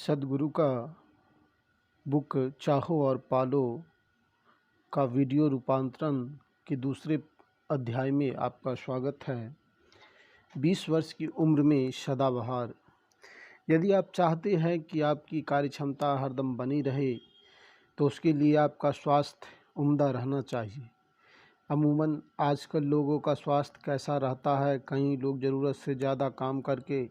सदगुरु का बुक चाहो और पालो का वीडियो रूपांतरण के दूसरे अध्याय में आपका स्वागत है। 20 वर्ष की उम्र में सदाबहार। यदि आप चाहते हैं कि आपकी कार्यक्षमता हरदम बनी रहे तो उसके लिए आपका स्वास्थ्य उम्दा रहना चाहिए। अमूमन आजकल लोगों का स्वास्थ्य कैसा रहता है, कई लोग ज़रूरत से ज़्यादा काम करके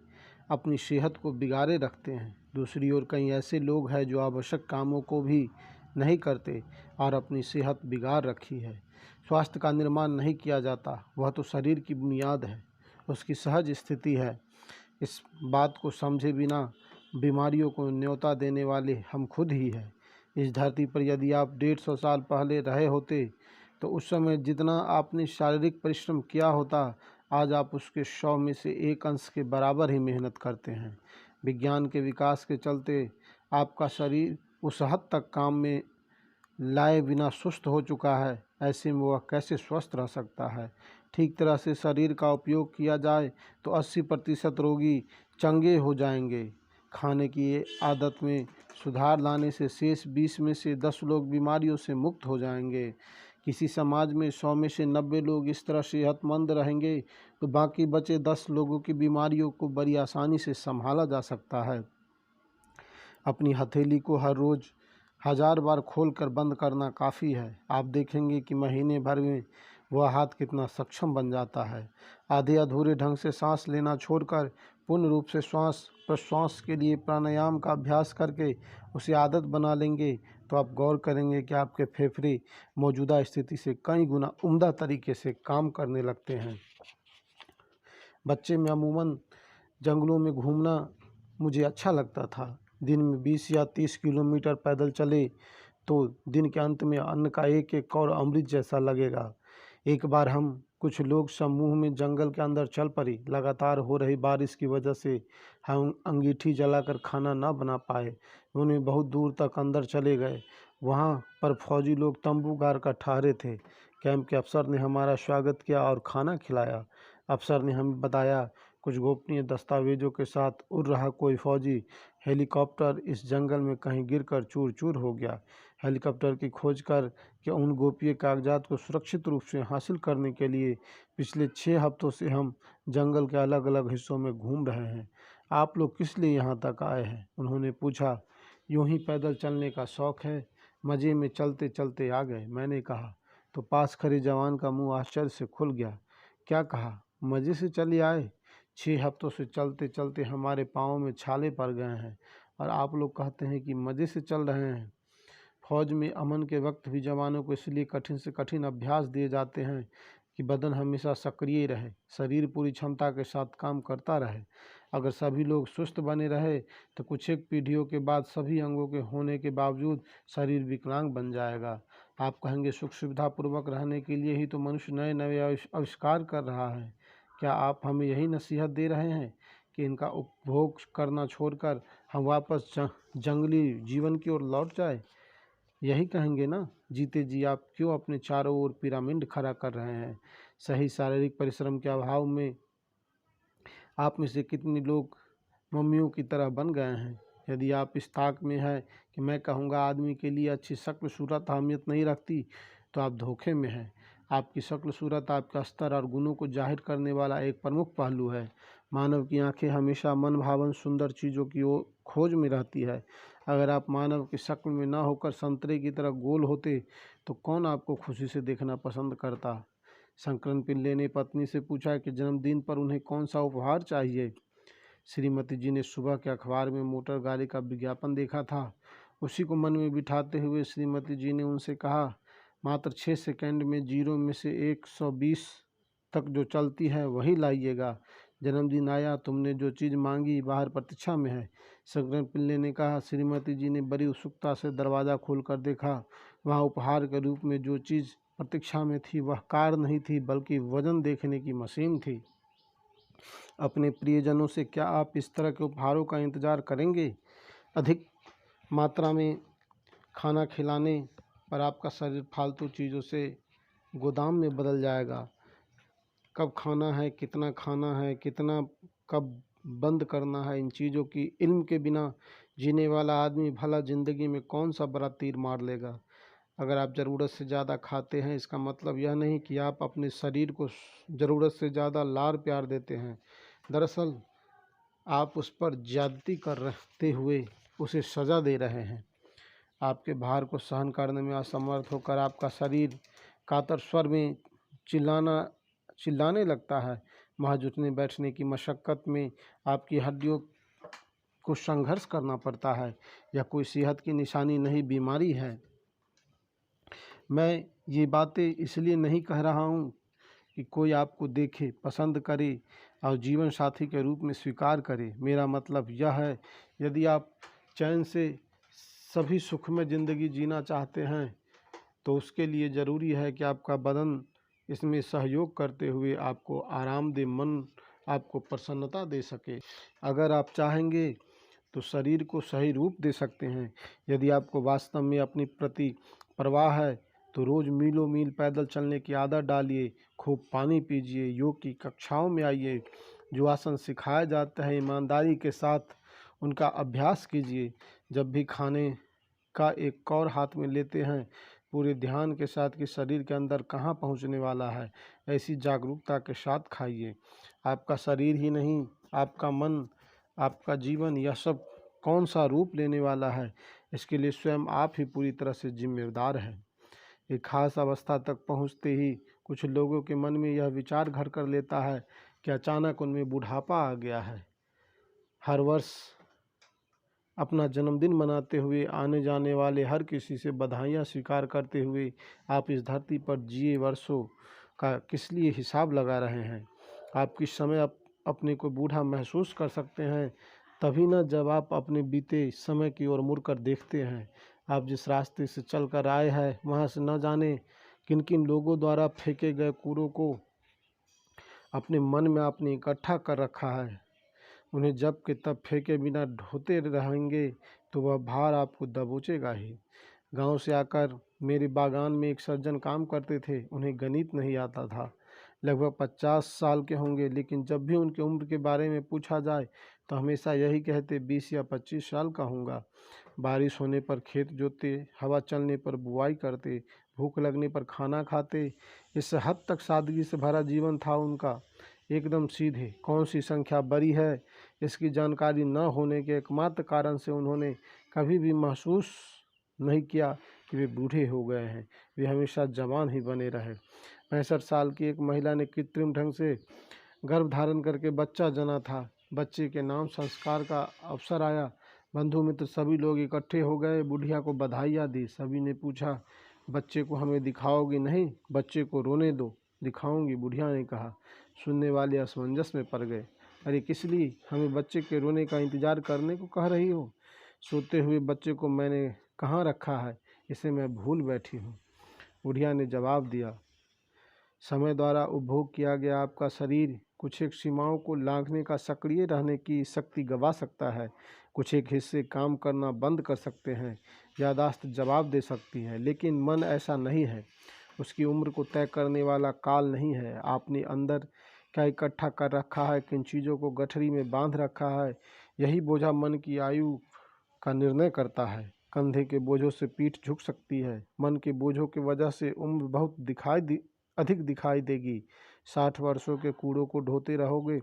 अपनी सेहत को बिगाड़े रखते हैं। दूसरी ओर कई ऐसे लोग हैं जो आवश्यक कामों को भी नहीं करते और अपनी सेहत बिगाड़ रखी है। स्वास्थ्य का निर्माण नहीं किया जाता, वह तो शरीर की बुनियाद है, उसकी सहज स्थिति है। इस बात को समझे बिना बीमारियों को न्योता देने वाले हम खुद ही हैं। इस धरती पर यदि आप 150 साल पहले रहे होते तो उस समय जितना आपने शारीरिक परिश्रम किया होता, आज आप उसके 100 में से 1 अंश के बराबर ही मेहनत करते हैं। विज्ञान के विकास के चलते आपका शरीर उस हद तक काम में लाए बिना सुस्त हो चुका है, ऐसे में वह कैसे स्वस्थ रह सकता है। ठीक तरह से शरीर का उपयोग किया जाए तो 80% रोगी चंगे हो जाएंगे। खाने की आदत में सुधार लाने से शेष 20 में से 10 लोग बीमारियों से मुक्त हो जाएंगे। किसी समाज में 100 में से 90 लोग इस तरह सेहतमंद रहेंगे तो बाकी बचे 10 लोगों की बीमारियों को बड़ी आसानी से संभाला जा सकता है। अपनी हथेली को हर रोज़ 1000 बार खोलकर बंद करना काफ़ी है। आप देखेंगे कि महीने भर में वह हाथ कितना सक्षम बन जाता है। आधे अधूरे ढंग से सांस लेना छोड़कर पूर्ण रूप से श्वास प्रश्वास के लिए प्राणायाम का अभ्यास करके उसे आदत बना लेंगे तो आप गौर करेंगे कि आपके फेफड़े मौजूदा स्थिति से कई गुना उम्दा तरीके से काम करने लगते हैं। बच्चे में अमूमन जंगलों में घूमना मुझे अच्छा लगता था। दिन में 20 या 30 किलोमीटर पैदल चले तो दिन के अंत में अन्न का एक एक कौर अमृत जैसा लगेगा। एक बार हम कुछ लोग समूह में जंगल के अंदर चल पड़े। लगातार हो रही बारिश की वजह से हम अंगीठी जलाकर खाना न बना पाए। उन्हें बहुत दूर तक अंदर चले गए। वहाँ पर फौजी लोग तंबू गाड़ कर ठहरे थे। कैंप के अफसर ने हमारा स्वागत किया और खाना खिलाया। अफसर ने हमें बताया कुछ गोपनीय दस्तावेजों के साथ उड़ रहा कोई फौजी हेलीकॉप्टर इस जंगल में कहीं गिरकर चूर चूर हो गया। हेलीकॉप्टर की खोज कर के उन गोपनीय कागजात को सुरक्षित रूप से हासिल करने के लिए पिछले 6 हफ्तों से हम जंगल के अलग अलग हिस्सों में घूम रहे हैं। आप लोग किस लिए यहाँ तक आए हैं? उन्होंने पूछा। यूं ही पैदल चलने का शौक़ है, मज़े में चलते चलते आ गए, मैंने कहा। तो पास खड़े जवान का मुंह आश्चर्य से खुल गया। क्या कहा? मज़े से चले आए? 6 हफ्तों से चलते चलते हमारे पाँव में छाले पड़ गए हैं और आप लोग कहते हैं कि मज़े से चल रहे हैं। फौज में अमन के वक्त भी जवानों को इसलिए कठिन से कठिन अभ्यास दिए जाते हैं कि बदन हमेशा सक्रिय रहे, शरीर पूरी क्षमता के साथ काम करता रहे। अगर सभी लोग सुस्त बने रहे तो कुछ एक पीढ़ियों के बाद सभी अंगों के होने के बावजूद शरीर विकलांग बन जाएगा। आप कहेंगे सुख सुविधापूर्वक रहने के लिए ही तो मनुष्य नए नए आविष्कार कर रहा है। क्या आप हमें यही नसीहत दे रहे हैं कि इनका उपभोग करना छोड़कर हम वापस जंगली जीवन की ओर लौट जाए? यही कहेंगे ना? जीते जी आप क्यों अपने चारों ओर पिरामिड खड़ा कर रहे हैं? सही शारीरिक परिश्रम के अभाव में आप में से कितने लोग मम्मियों की तरह बन गए हैं? यदि आप इस ताक में हैं कि मैं कहूँगा आदमी के लिए अच्छी शक्ल सूरत अहमियत नहीं रखती, तो आप धोखे में हैं। आपकी शक्ल सूरत आपका स्तर और गुणों को जाहिर करने वाला एक प्रमुख पहलू है। मानव की आंखें हमेशा मन भावन सुंदर चीज़ों की ओर खोज में रहती है। अगर आप मानव की शक्ल में न होकर संतरे की तरह गोल होते तो कौन आपको खुशी से देखना पसंद करता? शंकरन पिल्ले ने पत्नी से पूछा कि जन्मदिन पर उन्हें कौन सा उपहार चाहिए। श्रीमती जी ने सुबह के अखबार में मोटर गाड़ी का विज्ञापन देखा था। उसी को मन में बिठाते हुए श्रीमती जी ने उनसे कहा, मात्र 6 सेकंड में 0 में से 120 तक जो चलती है वही लाइएगा। जन्मदिन आया, तुमने जो चीज़ मांगी बाहर प्रतीक्षा में है। शंकरन पिल्ले ने कहा। श्रीमती जी ने बड़ी उत्सुकता से दरवाज़ा खोलकर देखा। वहाँ उपहार के रूप में जो चीज़ प्रतीक्षा में थी वह कार नहीं थी, बल्कि वजन देखने की मशीन थी। अपने प्रियजनों से क्या आप इस तरह के उपहारों का इंतज़ार करेंगे? अधिक मात्रा में खाना खिलाने पर आपका शरीर फालतू चीज़ों से गोदाम में बदल जाएगा। कब खाना है, कितना खाना है, कितना कब बंद करना है, इन चीज़ों की इल्म के बिना जीने वाला आदमी भला ज़िंदगी में कौन सा बड़ा तीर मार लेगा। अगर आप ज़रूरत से ज़्यादा खाते हैं, इसका मतलब यह नहीं कि आप अपने शरीर को ज़रूरत से ज़्यादा लाड़ प्यार देते हैं। दरअसल आप उस पर ज़्यादती करते हुए उसे सज़ा दे रहे हैं। आपके भार को सहन करने में असमर्थ होकर आपका शरीर कातर स्वर में चिल्लाने लगता है। महज उठने बैठने की मशक्क़त में आपकी हड्डियों को संघर्ष करना पड़ता है। यह कोई सेहत की निशानी नहीं, बीमारी है। मैं ये बातें इसलिए नहीं कह रहा हूँ कि कोई आपको देखे, पसंद करे और जीवन साथी के रूप में स्वीकार करे। मेरा मतलब यह है, यदि आप चैन से सभी सुखमय ज़िंदगी जीना चाहते हैं तो उसके लिए ज़रूरी है कि आपका बदन इसमें सहयोग करते हुए आपको आराम दे, मन आपको प्रसन्नता दे सके। अगर आप चाहेंगे तो शरीर को सही रूप दे सकते हैं। यदि आपको वास्तव में अपनी प्रति परवाह है तो रोज़ मीलों मील पैदल चलने की आदत डालिए, खूब पानी पीजिए, योग की कक्षाओं में आइए, जो आसन सिखाए जाते हैं ईमानदारी के साथ उनका अभ्यास कीजिए। जब भी खाने का एक कौर हाथ में लेते हैं, पूरे ध्यान के साथ कि शरीर के अंदर कहाँ पहुंचने वाला है, ऐसी जागरूकता के साथ खाइए। आपका शरीर ही नहीं, आपका मन, आपका जीवन, यह सब कौन सा रूप लेने वाला है, इसके लिए स्वयं आप ही पूरी तरह से जिम्मेदार हैं। एक खास अवस्था तक पहुंचते ही कुछ लोगों के मन में यह विचार घर कर लेता है कि अचानक उनमें बुढ़ापा आ गया है। हर वर्ष अपना जन्मदिन मनाते हुए आने जाने वाले हर किसी से बधाइयाँ स्वीकार करते हुए आप इस धरती पर जिए वर्षों का किस लिए हिसाब लगा रहे हैं। आप किस समय अपने को बूढ़ा महसूस कर सकते हैं, तभी न जब आप अपने बीते समय की ओर मुड़कर देखते हैं। आप जिस रास्ते से चल कर आए हैं वहाँ से न जाने किन किन लोगों द्वारा फेंके गए कूड़ों को अपने मन में आपने इकट्ठा कर रखा है। उन्हें जब के तब फेंके बिना ढोते रहेंगे तो वह भार आपको दबोचेगा ही। गांव से आकर मेरे बागान में एक सज्जन काम करते थे। उन्हें गणित नहीं आता था। लगभग 50 साल के होंगे, लेकिन जब भी उनकी उम्र के बारे में पूछा जाए तो हमेशा यही कहते 20 या 25 साल का होऊंगा। बारिश होने पर खेत जोतते, हवा चलने पर बुआई करते, भूख लगने पर खाना खाते। इस हद तक सादगी से भरा जीवन था उनका, एकदम सीधे। कौन सी संख्या बड़ी है इसकी जानकारी न होने के एकमात्र कारण से उन्होंने कभी भी महसूस नहीं किया कि वे बूढ़े हो गए हैं। वे हमेशा जवान ही बने रहे। 65 साल की एक महिला ने कृत्रिम ढंग से गर्भ धारण करके बच्चा जना था। बच्चे के नाम संस्कार का अवसर आया। बंधु मित्र सभी लोग इकट्ठे हो गए, बुढ़िया को बधाइयाँ दी। सभी ने पूछा, बच्चे को हमें दिखाओगी? नहीं, बच्चे को रोने दो, दिखाऊंगी, बुढ़िया ने कहा। सुनने वाले असमंजस में पड़ गए। अरे किस लिए हमें बच्चे के रोने का इंतजार करने को कह रही हो? सोते हुए बच्चे को मैंने कहाँ रखा है, इसे मैं भूल बैठी हूँ। बुढ़िया ने जवाब दिया, समय द्वारा उपभोग किया गया आपका शरीर कुछ एक सीमाओं को लांघने का सक्रिय रहने की शक्ति गंवा सकता है। कुछ एक हिस्से काम करना बंद कर सकते हैं, याददाश्त जवाब दे सकती है, लेकिन मन ऐसा नहीं है। उसकी उम्र को तय करने वाला काल नहीं है। आपने अंदर क्या इकट्ठा कर रखा है, किन चीज़ों को गठरी में बांध रखा है, यही बोझा मन की आयु का निर्णय करता है। कंधे के बोझों से पीठ झुक सकती है। मन के बोझों की वजह से उम्र बहुत अधिक दिखाई देगी। 60 वर्षों के कूड़ों को ढोते रहोगे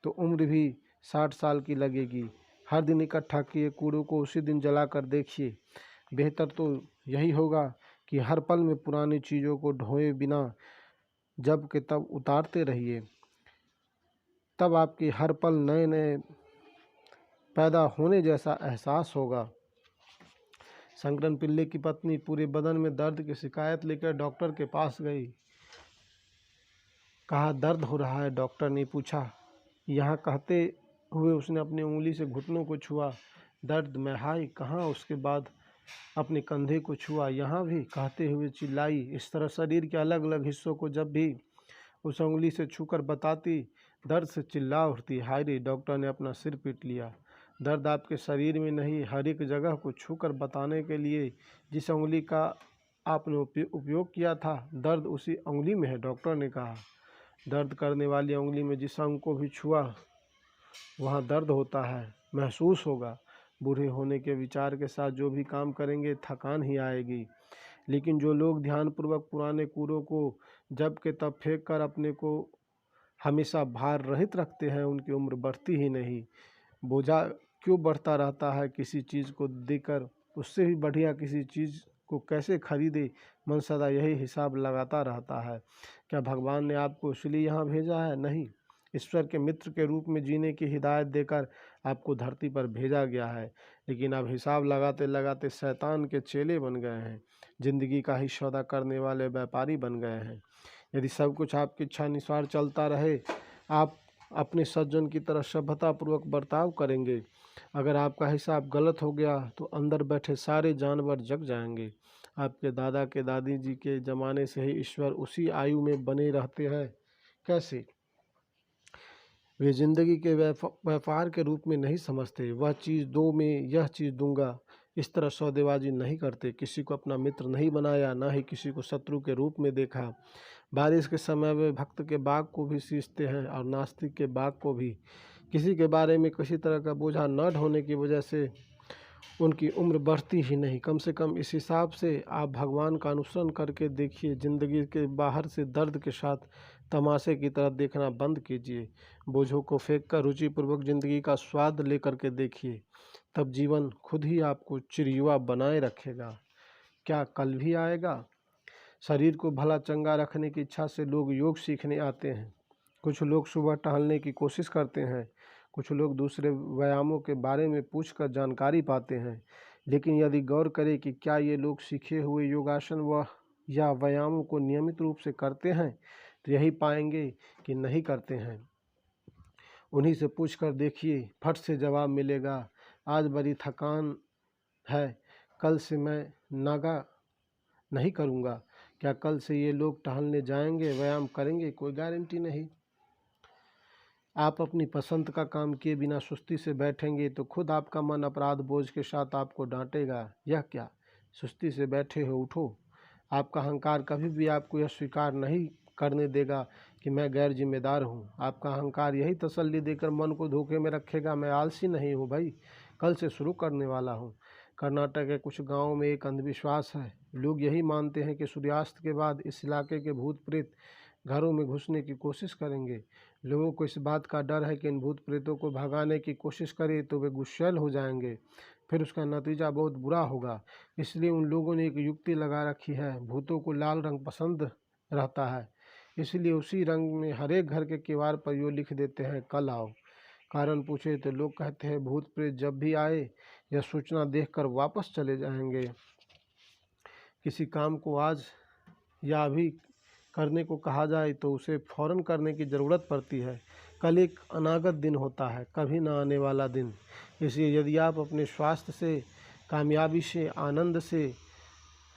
तो उम्र भी 60 साल की लगेगी। हर दिन इकट्ठा किए कूड़ों को उसी दिन जला कर देखिए। बेहतर तो यही होगा कि हर पल में पुरानी चीज़ों को ढोए बिना जब के तब उतारते रहिए। तब आपके हर पल नए नए पैदा होने जैसा एहसास होगा। शंकरन पिल्ले की पत्नी पूरे बदन में दर्द की शिकायत लेकर डॉक्टर के पास गई। कहा, दर्द हो रहा है? डॉक्टर ने पूछा। यहाँ कहते हुए उसने अपनी उंगली से घुटनों को छुआ। दर्द में? हाय, कहाँ? उसके बाद अपने कंधे को छुआ। यहाँ भी? कहते हुए चिल्लाई। इस तरह शरीर के अलग अलग हिस्सों को जब भी उस उंगली से छूकर बताती, दर्द से चिल्ला उठती। हाय रे! डॉक्टर ने अपना सिर पीट लिया। दर्द आपके शरीर में नहीं, हर एक जगह को छूकर बताने के लिए जिस उंगली का आपने उपयोग किया था, दर्द उसी उंगली में है, डॉक्टर ने कहा। दर्द करने वाली उंगली में जिस अंग को भी छुआ वहाँ दर्द होता है, महसूस होगा। बूढ़े होने के विचार के साथ जो भी काम करेंगे थकान ही आएगी। लेकिन जो लोग ध्यानपूर्वक पुराने कूड़ों को जब के तब फेंक कर अपने को हमेशा भार रहित रखते हैं, उनकी उम्र बढ़ती ही नहीं। बोझा क्यों बढ़ता रहता है किसी चीज़ को देकर, उससे भी बढ़िया किसी चीज़ को कैसे खरीदे, मन सदा यही हिसाब लगाता रहता है। क्या भगवान ने आपको इसलिए यहाँ भेजा है? नहीं, ईश्वर के मित्र के रूप में जीने की हिदायत देकर आपको धरती पर भेजा गया है। लेकिन आप हिसाब लगाते लगाते शैतान के चेले बन गए हैं, जिंदगी का ही सौदा करने वाले व्यापारी बन गए हैं। यदि सब कुछ आपकी इच्छा अनुसार चलता रहे, आप अपने सज्जन की तरह सभ्यतापूर्वक बर्ताव करेंगे। अगर आपका हिसाब गलत हो गया तो अंदर बैठे सारे जानवर जग जाएंगे। आपके दादा के दादी जी के ज़माने से ही ईश्वर उसी आयु में बने रहते हैं। कैसे? वे जिंदगी के व्यापार के रूप में नहीं समझते। वह चीज़ दो, में यह चीज़ दूंगा, इस तरह सौदेबाजी नहीं करते। किसी को अपना मित्र नहीं बनाया, ना ही किसी को शत्रु के रूप में देखा। बारिश के समय वे भक्त के बाग को भी सींचते हैं और नास्तिक के बाग को भी। किसी के बारे में किसी तरह का बोझा न ढोने की वजह से उनकी उम्र बढ़ती ही नहीं। कम से कम इस हिसाब से आप भगवान का अनुसरण करके देखिए। ज़िंदगी के बाहर से दर्द के साथ तमाशे की तरह देखना बंद कीजिए। बोझों को फेंक कर रुचिपूर्वक ज़िंदगी का स्वाद लेकर के देखिए, तब जीवन खुद ही आपको चिरयुवा बनाए रखेगा। क्या कल भी आएगा? शरीर को भला चंगा रखने की इच्छा से लोग योग सीखने आते हैं। कुछ लोग सुबह टहलने की कोशिश करते हैं, कुछ लोग दूसरे व्यायामों के बारे में पूछकर जानकारी पाते हैं। लेकिन यदि गौर करें कि क्या ये लोग सीखे हुए योगासन व या व्यायामों को नियमित रूप से करते हैं, तो यही पाएंगे कि नहीं करते हैं। उन्हीं से पूछकर देखिए, फट से जवाब मिलेगा, आज बड़ी थकान है, कल से मैं नागा नहीं करूँगा। क्या कल से ये लोग टहलने जाएंगे, व्यायाम करेंगे? कोई गारंटी नहीं। आप अपनी पसंद का काम किए बिना सुस्ती से बैठेंगे तो खुद आपका मन अपराध बोझ के साथ आपको डांटेगा। यह क्या, सुस्ती से बैठे हो, उठो। आपका अहंकार कभी भी आपको यह स्वीकार नहीं करने देगा कि मैं गैर जिम्मेदार हूँ। आपका अहंकार यही तसल्ली देकर मन को धोखे में रखेगा, मैं आलसी नहीं हूँ भाई, कल से शुरू करने वाला हूँ। कर्नाटक के कुछ गाँवों में एक अंधविश्वास है। लोग यही मानते हैं कि सूर्यास्त के बाद इस इलाके के भूत प्रेत घरों में घुसने की कोशिश करेंगे। लोगों को इस बात का डर है कि इन भूत प्रेतों को भगाने की कोशिश करें तो वे गुस्सैल हो जाएंगे, फिर उसका नतीजा बहुत बुरा होगा। इसलिए उन लोगों ने एक युक्ति लगा रखी है, भूतों को लाल रंग पसंद रहता है, इसलिए उसी रंग में हर एक घर के किवाड़ पर यूँ लिख देते हैं, कल आओ। कारण पूछे तो लोग कहते हैं भूत प्रेत जब भी आए यह सूचना देखकर वापस चले जाएंगे। किसी काम को आज या अभी करने को कहा जाए तो उसे फौरन करने की ज़रूरत पड़ती है। कल एक अनागत दिन होता है, कभी ना आने वाला दिन। इसलिए यदि आप अपने स्वास्थ्य से, कामयाबी से, आनंद से,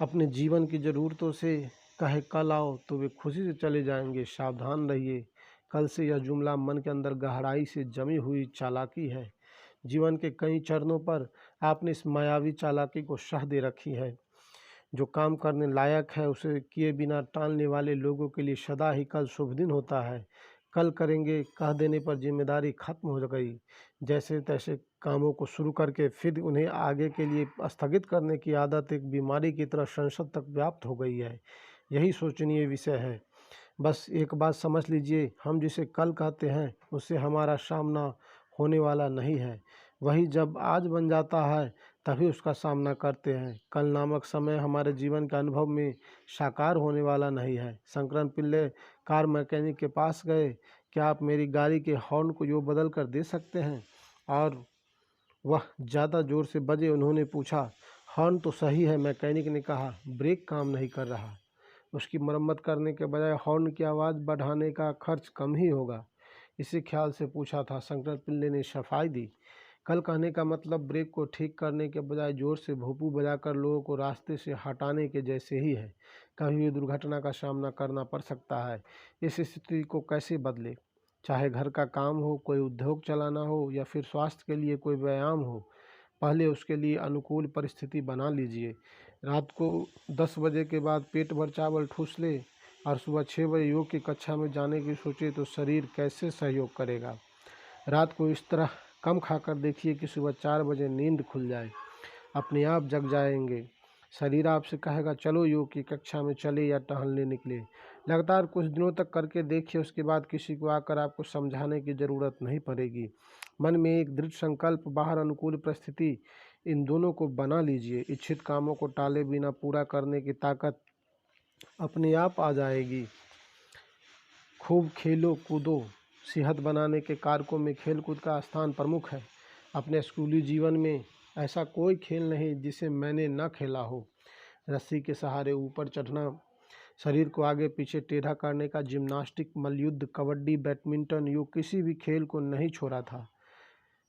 अपने जीवन की ज़रूरतों से कहे कल आओ तो वे खुशी से चले जाएंगे। सावधान रहिए, कल से यह जुमला मन के अंदर गहराई से जमी हुई चालाकी है। जीवन के कई चरणों पर आपने इस मायावी चालाकी को शह दे रखी है। जो काम करने लायक है उसे किए बिना टालने वाले लोगों के लिए सदा ही कल शुभ दिन होता है। कल करेंगे कह देने पर जिम्मेदारी खत्म हो गई। जैसे तैसे कामों को शुरू करके फिर उन्हें आगे के लिए स्थगित करने की आदत एक बीमारी की तरह संसद तक व्याप्त हो गई है। यही सोचनीय विषय है। बस एक बात समझ लीजिए, हम जिसे कल कहते हैं उससे हमारा सामना होने वाला नहीं है। वही जब आज बन जाता है तभी उसका सामना करते हैं। कल नामक समय हमारे जीवन के अनुभव में साकार होने वाला नहीं है। शंकरन पिल्ले कार मैकेनिक के पास गए, क्या आप मेरी गाड़ी के हॉर्न को यूँ बदल कर दे सकते हैं? और वह ज़्यादा ज़ोर से बजे। उन्होंने पूछा, हॉर्न तो सही है, मैकेनिक ने कहा, ब्रेक काम नहीं कर रहा। उसकी मरम्मत करने के बजाय हॉर्न की आवाज़ बढ़ाने का खर्च कम ही होगा। इसी ख्याल से पूछा था। शंकर पिल्ले ने सफाई दी, कल कहने का मतलब ब्रेक को ठीक करने के बजाय जोर से भोंपू बजाकर लोगों को रास्ते से हटाने के जैसे ही है। कभी भी दुर्घटना का सामना करना पड़ सकता है। इस स्थिति को कैसे बदले? चाहे घर का काम हो, कोई उद्योग चलाना हो या फिर स्वास्थ्य के लिए कोई व्यायाम हो, पहले उसके लिए अनुकूल परिस्थिति बना लीजिए। रात को 10 बजे के बाद पेट भर चावल ठूस ले और सुबह 6 बजे योग की कक्षा में जाने की सोचे तो शरीर कैसे सहयोग करेगा? रात को इस तरह कम खाकर देखिए कि सुबह 4 बजे नींद खुल जाए, अपने आप जग जाएंगे। शरीर आपसे कहेगा चलो योग की कक्षा में चले या टहलने निकले। लगातार कुछ दिनों तक करके देखिए, उसके बाद किसी को आकर आपको समझाने की ज़रूरत नहीं पड़ेगी। मन में एक दृढ़ संकल्प, बाहर अनुकूल परिस्थिति, इन दोनों को बना लीजिए। इच्छित कामों को टाले बिना पूरा करने की ताकत अपने आप आ जाएगी। खूब खेलो कूदो। सेहत बनाने के कारकों में खेलकूद का स्थान प्रमुख है। अपने स्कूली जीवन में ऐसा कोई खेल नहीं जिसे मैंने न खेला हो। रस्सी के सहारे ऊपर चढ़ना, शरीर को आगे पीछे टेढ़ा करने का जिम्नास्टिक, मल्लयुद्ध, कबड्डी, बैडमिंटन, यूँ किसी भी खेल को नहीं छोड़ा था।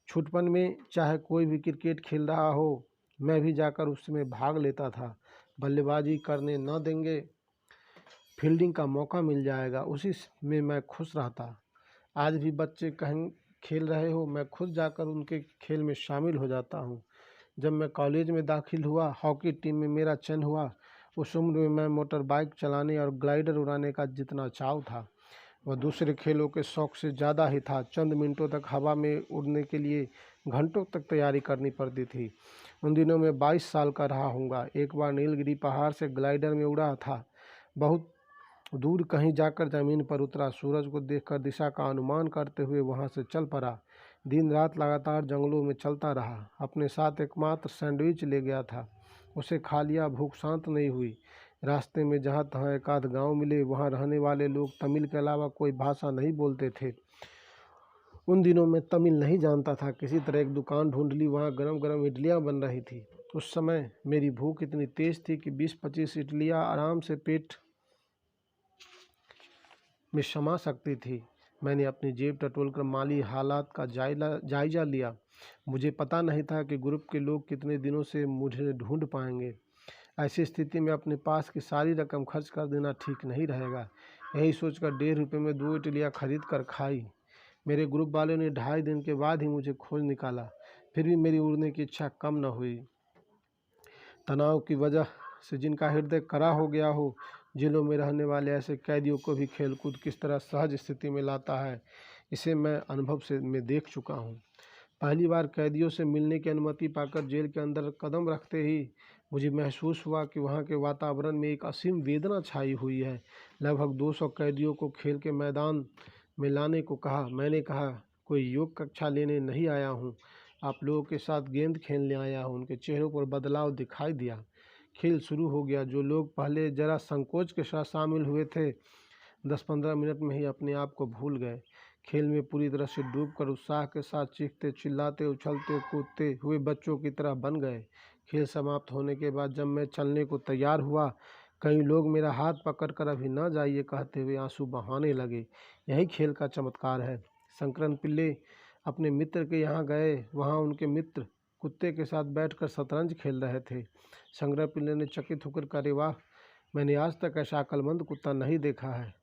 छुटपन में चाहे कोई भी क्रिकेट खेल रहा हो, मैं भी जाकर उसमें भाग लेता था। बल्लेबाजी करने न देंगे, फील्डिंग का मौका मिल जाएगा, उसी में मैं खुश रहता। आज भी बच्चे कहीं खेल रहे हो, मैं खुद जाकर उनके खेल में शामिल हो जाता हूँ। जब मैं कॉलेज में दाखिल हुआ, हॉकी टीम में मेरा चयन हुआ। उस उम्र में मैं मोटर बाइक चलाने और ग्लाइडर उड़ाने का जितना चाव था, वह दूसरे खेलों के शौक़ से ज़्यादा ही था। चंद मिनटों तक हवा में उड़ने के लिए घंटों तक तैयारी करनी पड़ती थी। उन दिनों में 22 साल का रहा हूँगा। एक बार नीलगिरी पहाड़ से ग्लाइडर में उड़ा था। बहुत दूर कहीं जाकर ज़मीन पर उतरा। सूरज को देखकर दिशा का अनुमान करते हुए वहाँ से चल पड़ा। दिन रात लगातार जंगलों में चलता रहा। अपने साथ एकमात्र सैंडविच ले गया था, उसे खा लिया। भूख शांत नहीं हुई। रास्ते में जहाँ तहाँ एक आध गाँव मिले। वहाँ रहने वाले लोग तमिल के अलावा कोई भाषा नहीं बोलते थे। उन दिनों मैं तमिल नहीं जानता था। किसी तरह एक दुकान ढूंढ ली। वहाँ गरम गरम इडलियाँ बन रही थी। उस समय मेरी भूख इतनी तेज़ थी कि 20-25 इडलियाँ आराम से पेट में समा सकती थी। मैंने अपनी जेब टटोलकर माली हालात का जायजा लिया। मुझे पता नहीं था कि ग्रुप के लोग कितने दिनों से मुझे ढूंढ पाएंगे। ऐसी स्थिति में अपने पास की सारी रकम खर्च कर देना ठीक नहीं रहेगा। यही सोचकर 1.5 रुपये में 2 इडलियाँ खरीद कर खाई। मेरे ग्रुप वालों ने 2.5 दिन के बाद ही मुझे खोज निकाला। फिर भी मेरी उड़ने की इच्छा कम न हुई। तनाव की वजह से जिनका हृदय कड़ा हो गया हो, जेलों में रहने वाले ऐसे कैदियों को भी खेलकूद किस तरह सहज स्थिति में लाता है, इसे मैं अनुभव से देख चुका हूँ। पहली बार कैदियों से मिलने की अनुमति पाकर जेल के अंदर कदम रखते ही मुझे महसूस हुआ कि वहाँ के वातावरण में एक असीम वेदना छाई हुई है। लगभग 200 कैदियों को खेल के मैदान में लाने को कहा। मैंने कहा, कोई योग कक्षा लेने नहीं आया हूँ, आप लोगों के साथ गेंद खेलने आया हूँ। उनके चेहरों पर बदलाव दिखाई दिया। खेल शुरू हो गया। जो लोग पहले जरा संकोच के साथ शामिल हुए थे, 10-15 मिनट में ही अपने आप को भूल गए। खेल में पूरी तरह से डूबकर उत्साह के साथ चीखते चिल्लाते उछलते कूदते हुए बच्चों की तरह बन गए। खेल समाप्त होने के बाद जब मैं चलने को तैयार हुआ, कई लोग मेरा हाथ पकड़कर अभी न जाइए कहते हुए आंसू बहाने लगे। यही खेल का चमत्कार है। शंकरन पिल्ले अपने मित्र के यहाँ गए। वहाँ उनके मित्र कुत्ते के साथ बैठकर शतरंज खेल रहे थे। शंकरन पिल्ले ने चकित होकर कहा, अरे वाह, मैंने आज तक ऐसा अक्लमंद कुत्ता नहीं देखा है।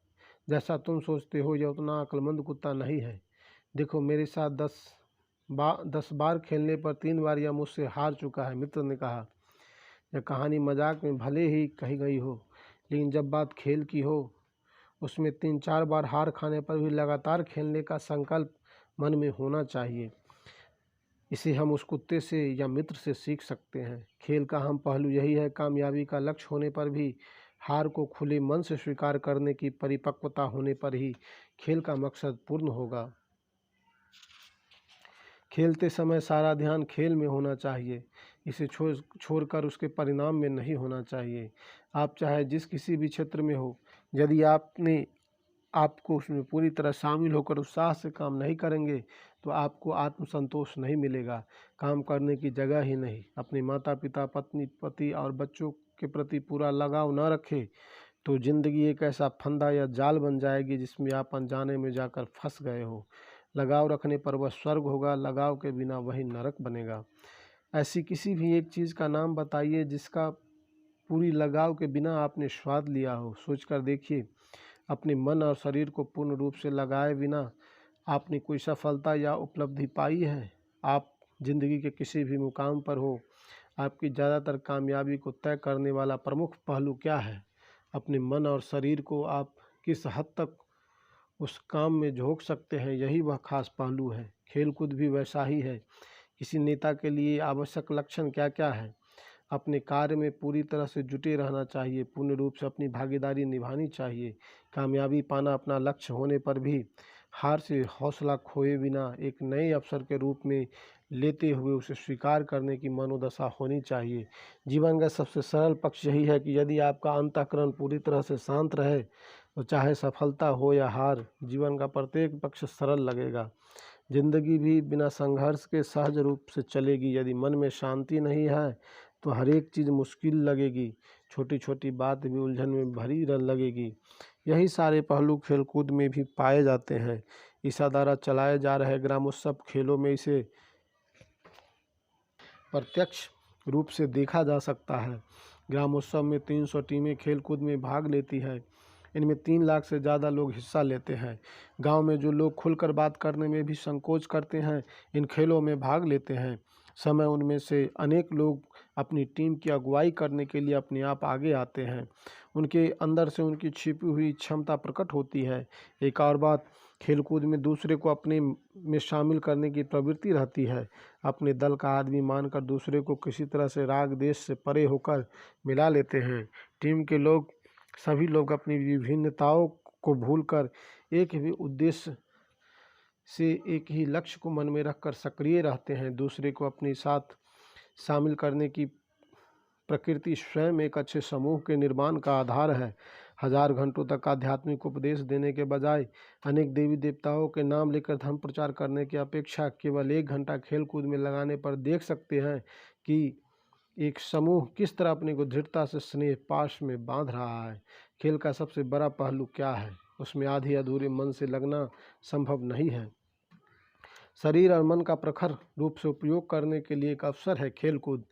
जैसा तुम सोचते हो यह उतना अक्लमंद कुत्ता नहीं है। देखो, मेरे साथ 10 बार खेलने पर 3 बार यह मुझसे हार चुका है। मित्र ने कहा, यह कहानी मजाक में भले ही कही गई हो, लेकिन जब बात खेल की हो, उसमें 3-4 बार हार खाने पर भी लगातार खेलने का संकल्प मन में होना चाहिए। इसे हम उस कुत्ते से या मित्र से सीख सकते हैं। खेल का अहम पहलू यही है, कामयाबी का लक्ष्य होने पर भी हार को खुले मन से स्वीकार करने की परिपक्वता होने पर ही खेल का मकसद पूर्ण होगा। खेलते समय सारा ध्यान खेल में होना चाहिए, इसे छोड़कर उसके परिणाम में नहीं होना चाहिए। आप चाहे जिस किसी भी क्षेत्र में हो, यदि आपको उसमें पूरी तरह शामिल होकर उत्साह से काम नहीं करेंगे तो आपको आत्मसंतोष नहीं मिलेगा, काम करने की जगह ही नहीं। अपने माता पिता, पत्नी, पति और बच्चों के प्रति पूरा लगाव न रखें तो ज़िंदगी एक ऐसा फंदा या जाल बन जाएगी जिसमें आप अनजाने में जाकर फंस गए हो। लगाव रखने पर वह स्वर्ग होगा, लगाव के बिना वही नरक बनेगा। ऐसी किसी भी एक चीज़ का नाम बताइए जिसका पूरी लगाव के बिना आपने स्वाद लिया हो। सोचकर देखिए, अपने मन और शरीर को पूर्ण रूप से लगाए बिना आपने कोई सफलता या उपलब्धि पाई है? आप जिंदगी के किसी भी मुकाम पर हो, आपकी ज़्यादातर कामयाबी को तय करने वाला प्रमुख पहलू क्या है? अपने मन और शरीर को आप किस हद तक उस काम में झोंक सकते हैं, यही वह खास पहलू है। खेलकूद भी वैसा ही है। किसी नेता के लिए आवश्यक लक्षण क्या क्या है? अपने कार्य में पूरी तरह से जुटे रहना चाहिए, पूर्ण रूप से अपनी भागीदारी निभानी चाहिए। कामयाबी पाना अपना लक्ष्य होने पर भी हार से हौसला खोए बिना एक नए अवसर के रूप में लेते हुए उसे स्वीकार करने की मनोदशा होनी चाहिए। जीवन का सबसे सरल पक्ष यही है कि यदि आपका अंतःकरण पूरी तरह से शांत रहे तो चाहे सफलता हो या हार, जीवन का प्रत्येक पक्ष सरल लगेगा। जिंदगी भी बिना संघर्ष के सहज रूप से चलेगी। यदि मन में शांति नहीं है तो हर एक चीज़ मुश्किल लगेगी, छोटी छोटी बात भी उलझन में भरी लगेगी। यही सारे पहलू खेलकूद में भी पाए जाते हैं। ईसा द्वारा चलाए जा रहे ग्रामोत्सव खेलों में इसे प्रत्यक्ष रूप से देखा जा सकता है। ग्रामोत्सव में 300 टीमें खेलकूद में भाग लेती है। इनमें 3 लाख से ज़्यादा लोग हिस्सा लेते हैं। गांव में जो लोग खुलकर बात करने में भी संकोच करते हैं, इन खेलों में भाग लेते हैं। समय उनमें से अनेक लोग अपनी टीम की अगुवाई करने के लिए अपने आप आगे आते हैं। उनके अंदर से उनकी छिपी हुई क्षमता प्रकट होती है। एक और बात, खेलकूद में दूसरे को अपने में शामिल करने की प्रवृत्ति रहती है। अपने दल का आदमी मानकर दूसरे को किसी तरह से राग देश से परे होकर मिला लेते हैं। टीम के लोग सभी लोग अपनी विभिन्नताओं को भूलकर एक ही उद्देश्य से एक ही लक्ष्य को मन में रखकर सक्रिय रहते हैं। दूसरे को अपने साथ शामिल करने की प्रकृति स्वयं एक अच्छे समूह के निर्माण का आधार है। हजार घंटों तक आध्यात्मिक उपदेश देने के बजाय अनेक देवी देवताओं के नाम लेकर धर्म प्रचार करने की अपेक्षा केवल 1 घंटा खेल कूद में लगाने पर देख सकते हैं कि एक समूह किस तरह अपने को दृढ़ता से स्नेह पाश में बांध रहा है। खेल का सबसे बड़ा पहलू क्या है? उसमें आधे अधूरे मन से लगना संभव नहीं है। शरीर और मन का प्रखर रूप से उपयोग करने के लिए एक अवसर है खेल कूद।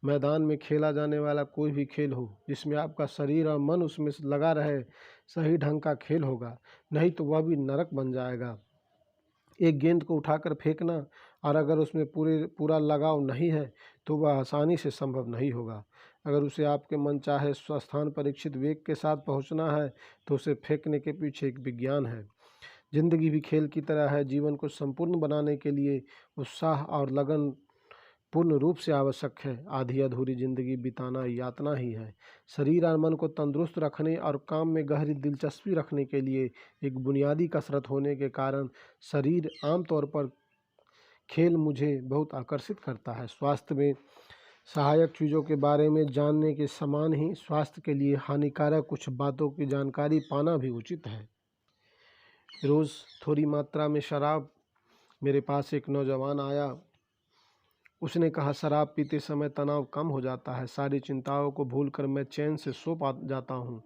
मैदान में खेला जाने वाला कोई भी खेल हो जिसमें आपका शरीर और मन उसमें लगा रहे, सही ढंग का खेल होगा, नहीं तो वह भी नरक बन जाएगा। एक गेंद को उठाकर फेंकना और अगर उसमें पूरा लगाव नहीं है तो वह आसानी से संभव नहीं होगा। अगर उसे आपके मन चाहे स्थान परीक्षित वेग के साथ पहुंचना है तो उसे फेंकने के पीछे एक विज्ञान है। जिंदगी भी खेल की तरह है। जीवन को संपूर्ण बनाने के लिए उत्साह और लगन पूर्ण रूप से आवश्यक है। आधी अधूरी जिंदगी बिताना यातना ही है। शरीर और मन को तंदुरुस्त रखने और काम में गहरी दिलचस्पी रखने के लिए एक बुनियादी कसरत होने के कारण शरीर आमतौर पर खेल मुझे बहुत आकर्षित करता है। स्वास्थ्य में सहायक चीज़ों के बारे में जानने के समान ही स्वास्थ्य के लिए हानिकारक कुछ बातों की जानकारी पाना भी उचित है। रोज़ थोड़ी मात्रा में शराब। मेरे पास एक नौजवान आया। उसने कहा, शराब पीते समय तनाव कम हो जाता है, सारी चिंताओं को भूलकर मैं चैन से सो जाता हूँ।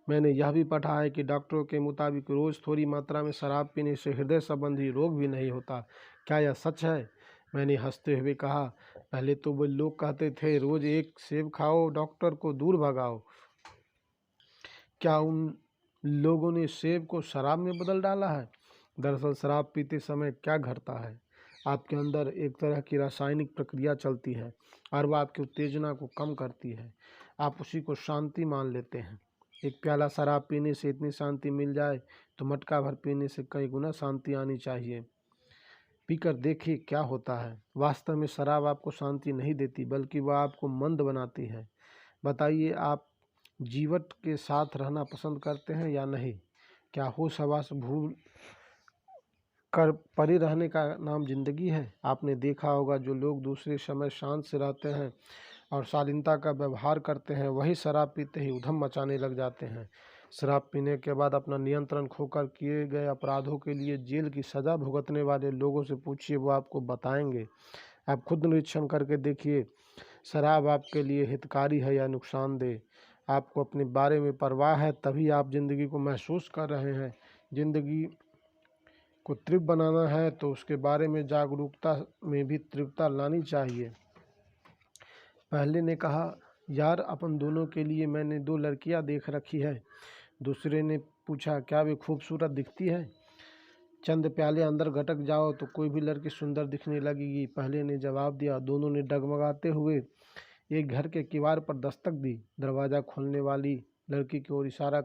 मैंने यह भी पढ़ा है कि डॉक्टरों के मुताबिक रोज़ थोड़ी मात्रा में शराब पीने से हृदय संबंधी रोग भी नहीं होता। क्या यह सच है? मैंने हंसते हुए कहा, पहले तो वो लोग कहते थे रोज़ एक सेब खाओ, डॉक्टर को दूर भगाओ। क्या उन लोगों ने सेब को शराब में बदल डाला है? दरअसल शराब पीते समय क्या घटता है, आपके अंदर एक तरह की रासायनिक प्रक्रिया चलती है और वह आपकी उत्तेजना को कम करती है। आप उसी को शांति मान लेते हैं। एक प्याला शराब पीने से इतनी शांति मिल जाए तो मटका भर पीने से कई गुना शांति आनी चाहिए। पीकर देखिए क्या होता है। वास्तव में शराब आपको शांति नहीं देती बल्कि वह आपको मंद बनाती है। बताइए, आप जीवन के साथ रहना पसंद करते हैं या नहीं? क्या होश हवास भूल कर परे रहने का नाम जिंदगी है? आपने देखा होगा जो लोग दूसरे समय शांत से रहते हैं और शालीनता का व्यवहार करते हैं, वही शराब पीते ही उधम मचाने लग जाते हैं। शराब पीने के बाद अपना नियंत्रण खोकर किए गए अपराधों के लिए जेल की सज़ा भुगतने वाले लोगों से पूछिए, वो आपको बताएंगे। आप खुद निरीक्षण करके देखिए, शराब आपके लिए हितकारी है या नुकसानदेह। आपको अपने बारे में परवाह है, तभी आप ज़िंदगी को महसूस कर रहे हैं। ज़िंदगी को तीव्र बनाना है तो उसके बारे में जागरूकता में भी तीव्रता लानी चाहिए। पहले ने कहा, यार अपन दोनों के लिए मैंने 2 लड़कियां देख रखी है। दूसरे ने पूछा, क्या वे खूबसूरत दिखती है? चंद प्याले अंदर घटक जाओ तो कोई भी लड़की सुंदर दिखने लगेगी। पहले ने जवाब दिया। दोनों ने डगमगाते हुए एक घर के किवाड़ पर दस्तक दी। दरवाज़ा खोलने वाली लड़की की ओर इशारा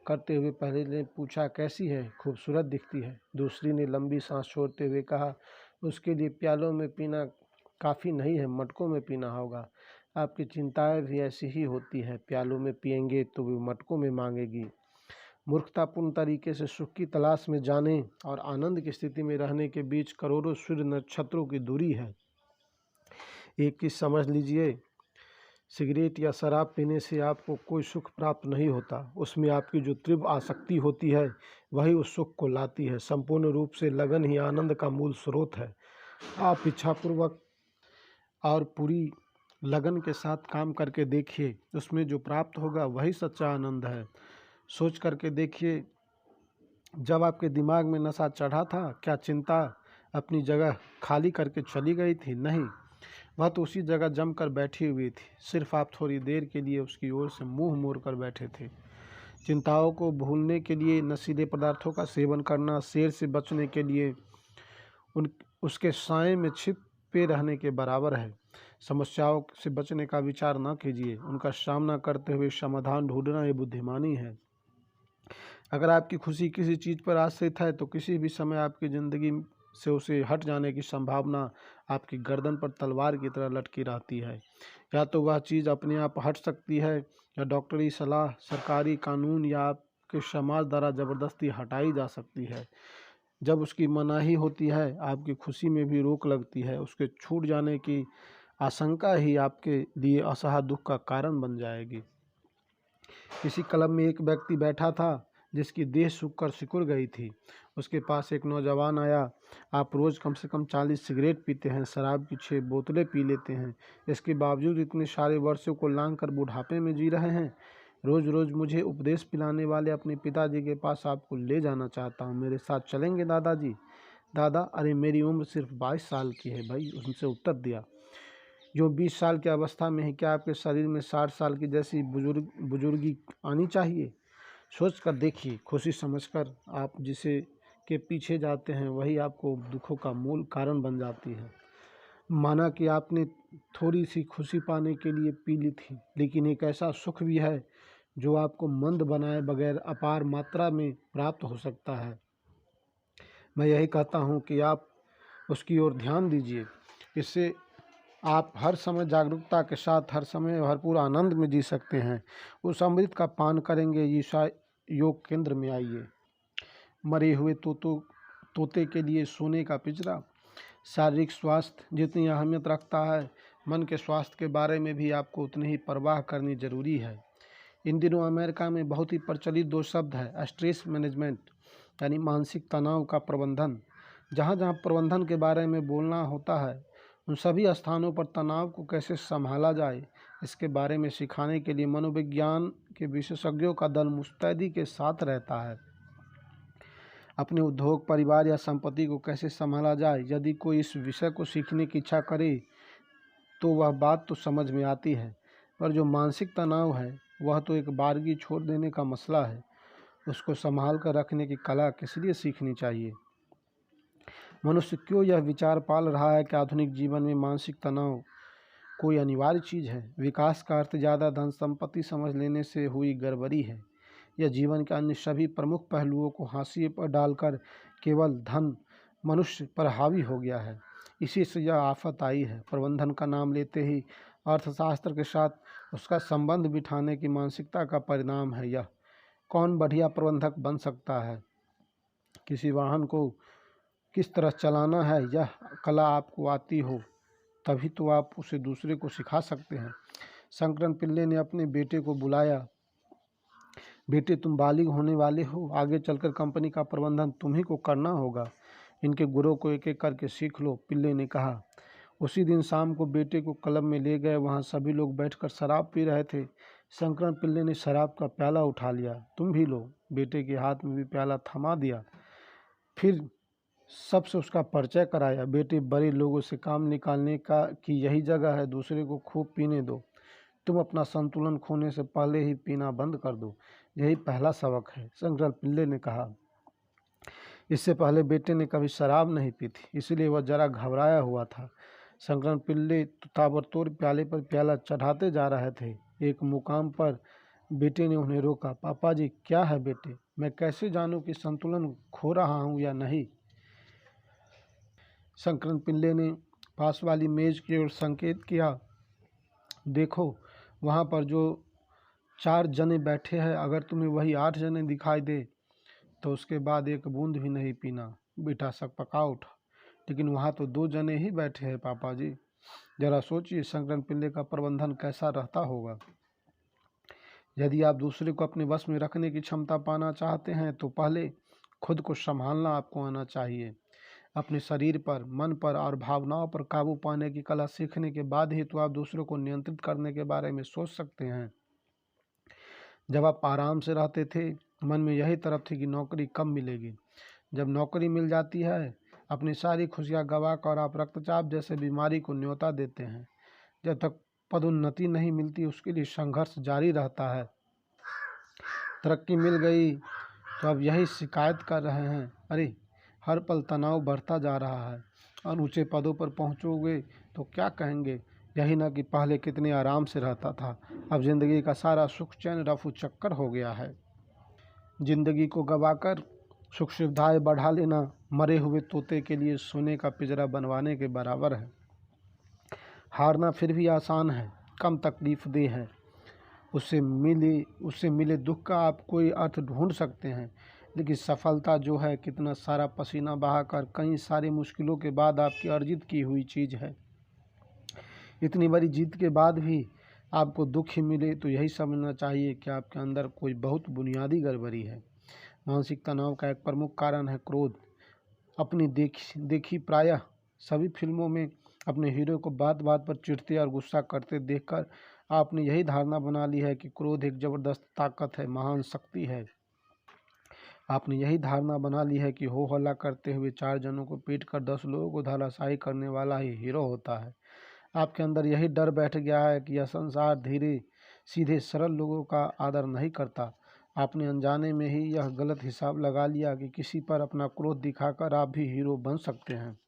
करते हुए पहले ने पूछा, कैसी है? खूबसूरत दिखती है। दूसरी ने लंबी सांस छोड़ते हुए कहा, उसके लिए प्यालों में पीना काफ़ी नहीं है, मटकों में पीना होगा। आपकी चिंताएं भी ऐसी ही होती हैं, प्यालों में पिएंगे तो भी मटकों में मांगेगी। मूर्खतापूर्ण तरीके से सुख की तलाश में जाने और आनंद की स्थिति में रहने के बीच करोड़ों सूर्य नक्षत्रों की दूरी है। एक चीज़ समझ लीजिए, सिगरेट या शराब पीने से आपको कोई सुख प्राप्त नहीं होता। उसमें आपकी जो तीव्र आसक्ति होती है वही उस सुख को लाती है। संपूर्ण रूप से लगन ही आनंद का मूल स्रोत है। आप इच्छापूर्वक और पूरी लगन के साथ काम करके देखिए, उसमें जो प्राप्त होगा वही सच्चा आनंद है। सोच करके देखिए, जब आपके दिमाग में नशा चढ़ा था, क्या चिंता अपनी जगह खाली करके चली गई थी? नहीं, वह तो उसी जगह जमकर बैठी हुई थी। सिर्फ आप थोड़ी देर के लिए उसकी ओर से मुंह मोड़ कर बैठे थे। चिंताओं को भूलने के लिए नशीले पदार्थों का सेवन करना शेर से बचने के लिए उसके साए में छिपे रहने के बराबर है। समस्याओं से बचने का विचार न कीजिए, उनका सामना करते हुए समाधान ढूंढना ये बुद्धिमानी है। अगर आपकी खुशी किसी चीज़ पर आश्रित है तो किसी भी समय आपकी ज़िंदगी से उसे हट जाने की संभावना आपकी गर्दन पर तलवार की तरह लटकी रहती है। या तो वह चीज़ अपने आप हट सकती है या डॉक्टरी सलाह, सरकारी कानून या आपके समाज द्वारा ज़बरदस्ती हटाई जा सकती है। जब उसकी मनाही होती है, आपकी खुशी में भी रोक लगती है। उसके छूट जाने की आशंका ही आपके लिए असह दुख का कारण बन जाएगी। किसी क्लब में एक व्यक्ति बैठा था जिसकी देह सूख कर सिकुड़ गई थी। उसके पास एक नौजवान आया। आप रोज़ कम से कम 40 सिगरेट पीते हैं, शराब की 6 बोतलें पी लेते हैं, इसके बावजूद इतने सारे वर्षों को लांघ कर बुढ़ापे में जी रहे हैं। रोज़ रोज़ मुझे उपदेश पिलाने वाले अपने पिताजी के पास आपको ले जाना चाहता हूँ। मेरे साथ चलेंगे दादाजी? दादा, अरे मेरी उम्र सिर्फ 22 साल की है भाई, उनसे उत्तर दिया। जो 20 साल की अवस्था में है, क्या आपके शरीर में 60 साल की जैसी बुजुर्गी आनी चाहिए? सोच कर देखिए, खुशी समझकर आप जिसे के पीछे जाते हैं वही आपको दुखों का मूल कारण बन जाती है। माना कि आपने थोड़ी सी खुशी पाने के लिए पी ली थी, लेकिन एक ऐसा सुख भी है जो आपको मंद बनाए बगैर अपार मात्रा में प्राप्त हो सकता है। मैं यही कहता हूँ कि आप उसकी ओर ध्यान दीजिए। इससे आप हर समय जागरूकता के साथ हर समय भरपूर आनंद में जी सकते हैं। उस अमृत का पान करेंगे। ईशा योग केंद्र में आइए। मरे हुए तोते के लिए सोने का पिंजरा। शारीरिक स्वास्थ्य जितनी अहमियत रखता है, मन के स्वास्थ्य के बारे में भी आपको उतनी ही परवाह करनी जरूरी है। इन दिनों अमेरिका में बहुत ही प्रचलित 2 शब्द है, स्ट्रेस मैनेजमेंट यानी मानसिक तनाव का प्रबंधन। जहाँ जहाँ प्रबंधन के बारे में बोलना होता है, उन सभी स्थानों पर तनाव को कैसे संभाला जाए, इसके बारे में सिखाने के लिए मनोविज्ञान के विशेषज्ञों का दल मुस्तैदी के साथ रहता है। अपने उद्योग, परिवार या संपत्ति को कैसे संभाला जाए, यदि कोई इस विषय को सीखने की इच्छा करे तो वह बात तो समझ में आती है, पर जो मानसिक तनाव है वह तो एक बारगी छोड़ देने का मसला है। उसको संभाल कर रखने की कला किस लिए सीखनी चाहिए? मनुष्य क्यों यह विचार पाल रहा है कि आधुनिक जीवन में मानसिक तनाव कोई अनिवार्य चीज़ है? विकास का अर्थ ज़्यादा धन संपत्ति समझ लेने से हुई गड़बड़ी है। यह जीवन के अन्य सभी प्रमुख पहलुओं को हाशिए पर डालकर केवल धन मनुष्य पर हावी हो गया है। इसी से यह आफत आई है। प्रबंधन का नाम लेते ही अर्थशास्त्र के साथ उसका संबंध बिठाने की मानसिकता का परिणाम है यह। कौन बढ़िया प्रबंधक बन सकता है? किसी वाहन को किस तरह चलाना है यह कला आपको आती हो, तभी तो आप उसे दूसरे को सिखा सकते हैं। शंकरन पिल्ले ने अपने बेटे को बुलाया। बेटे, तुम बालिग होने वाले हो, आगे चलकर कंपनी का प्रबंधन तुम्ही को करना होगा। इनके गुरों को एक एक करके सीख लो, पिल्ले ने कहा। उसी दिन शाम को बेटे को क्लब में ले गए। वहाँ सभी लोग बैठकर शराब पी रहे थे। शंकरन पिल्ले ने शराब का प्याला उठा लिया। तुम भी लो। बेटे के हाथ में भी प्याला थमा दिया। फिर सबसे उसका परिचय कराया। बेटे, बड़े लोगों से काम निकालने का कि यही जगह है, दूसरे को खूब पीने दो। तुम अपना संतुलन खोने से पहले ही पीना बंद कर दो, यही पहला सबक है, शंकरन पिल्ले ने कहा। इससे पहले बेटे ने कभी शराब नहीं पी थी, इसलिए वह जरा घबराया हुआ था। शंकरन पिल्ले ताबड़तोड़ प्याले पर प्याला चढ़ाते जा रहे थे। एक मुकाम पर बेटे ने उन्हें रोका। पापा जी, क्या है बेटे? मैं कैसे जानूं कि संतुलन खो रहा हूं या नहीं? शंकरन पिल्ले ने पास वाली मेज की ओर संकेत किया। देखो वहाँ पर जो 4 जने बैठे हैं, अगर तुम्हें वही 8 जने दिखाई दे तो उसके बाद एक बूंद भी नहीं पीना। बेटा सकपका उठा। लेकिन वहाँ तो 2 जने ही बैठे हैं पापा जी। जरा सोचिए शंकरन पिल्ले का प्रबंधन कैसा रहता होगा। यदि आप दूसरे को अपने वश में रखने की क्षमता पाना चाहते हैं तो पहले खुद को संभालना आपको आना चाहिए। अपने शरीर पर, मन पर और भावनाओं पर काबू पाने की कला सीखने के बाद ही तो आप दूसरों को नियंत्रित करने के बारे में सोच सकते हैं। जब आप आराम से रहते थे, मन में यही तरफ थी कि नौकरी कब मिलेगी। जब नौकरी मिल जाती है, अपनी सारी खुशियाँ गवा कर आप रक्तचाप जैसे बीमारी को न्योता देते हैं। जब तक पदोन्नति नहीं मिलती उसके लिए संघर्ष जारी रहता है। तरक्की मिल गई तो अब यही शिकायत कर रहे हैं, अरे हर पल तनाव बढ़ता जा रहा है। और ऊंचे पदों पर पहुंचोगे तो क्या कहेंगे, यही ना कि पहले कितने आराम से रहता था, अब जिंदगी का सारा सुख चैन रफू चक्कर हो गया है। जिंदगी को गवाकर सुख सुविधाएं बढ़ा लेना मरे हुए तोते के लिए सोने का पिंजरा बनवाने के बराबर है। हारना फिर भी आसान है, कम तकलीफदेह है। उससे मिले दुख का आप कोई अर्थ ढूंढ सकते हैं। लेकिन सफलता जो है, कितना सारा पसीना बहाकर कई सारी मुश्किलों के बाद आपकी अर्जित की हुई चीज़ है। इतनी बड़ी जीत के बाद भी आपको दुख ही मिले तो यही समझना चाहिए कि आपके अंदर कोई बहुत बुनियादी गड़बड़ी है। मानसिक तनाव का एक प्रमुख कारण है क्रोध। अपनी देखी प्रायः सभी फिल्मों में अपने हीरो को बात बात पर चिढ़ते और गुस्सा करते देखकर आपने यही धारणा बना ली है कि क्रोध एक जबरदस्त ताकत है, महान शक्ति है। आपने यही धारणा बना ली है कि हो हल्ला करते हुए 4 जनों को पीट कर 10 लोगों को धराशायी करने वाला ही हीरो होता है। आपके अंदर यही डर बैठ गया है कि यह संसार धीरे सीधे सरल लोगों का आदर नहीं करता। आपने अनजाने में ही यह गलत हिसाब लगा लिया कि किसी पर अपना क्रोध दिखाकर आप भी हीरो बन सकते हैं।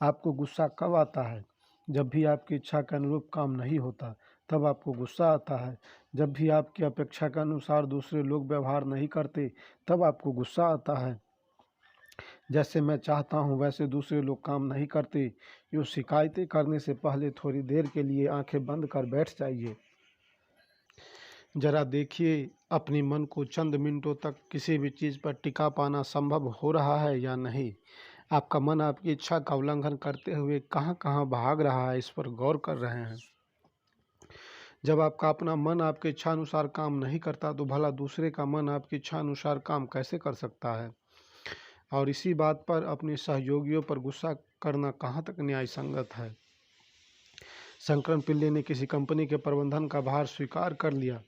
आपको गुस्सा कब आता है? जब भी आपकी इच्छा के अनुरूप काम नहीं होता, तब आपको गुस्सा आता है। जब भी आपकी अपेक्षा के अनुसार दूसरे लोग व्यवहार नहीं करते, तब आपको गुस्सा आता है। जैसे मैं चाहता हूँ वैसे दूसरे लोग काम नहीं करते, यूँ शिकायतें करने से पहले थोड़ी देर के लिए आंखें बंद कर बैठ जाइए। जरा देखिए अपने मन को चंद मिनटों तक किसी भी चीज़ पर टिका पाना संभव हो रहा है या नहीं। आपका मन आपकी इच्छा का उल्लंघन करते हुए कहाँ कहाँ भाग रहा है, इस पर गौर कर रहे हैं। जब आपका अपना मन आपके इच्छा अनुसार काम नहीं करता तो भला दूसरे का मन आपकी इच्छा अनुसार काम कैसे कर सकता है। और इसी बात पर अपने सहयोगियों पर गुस्सा करना कहाँ तक न्याय संगत है। शंकरन पिल्ले ने किसी कंपनी के प्रबंधन का भार स्वीकार कर लिया।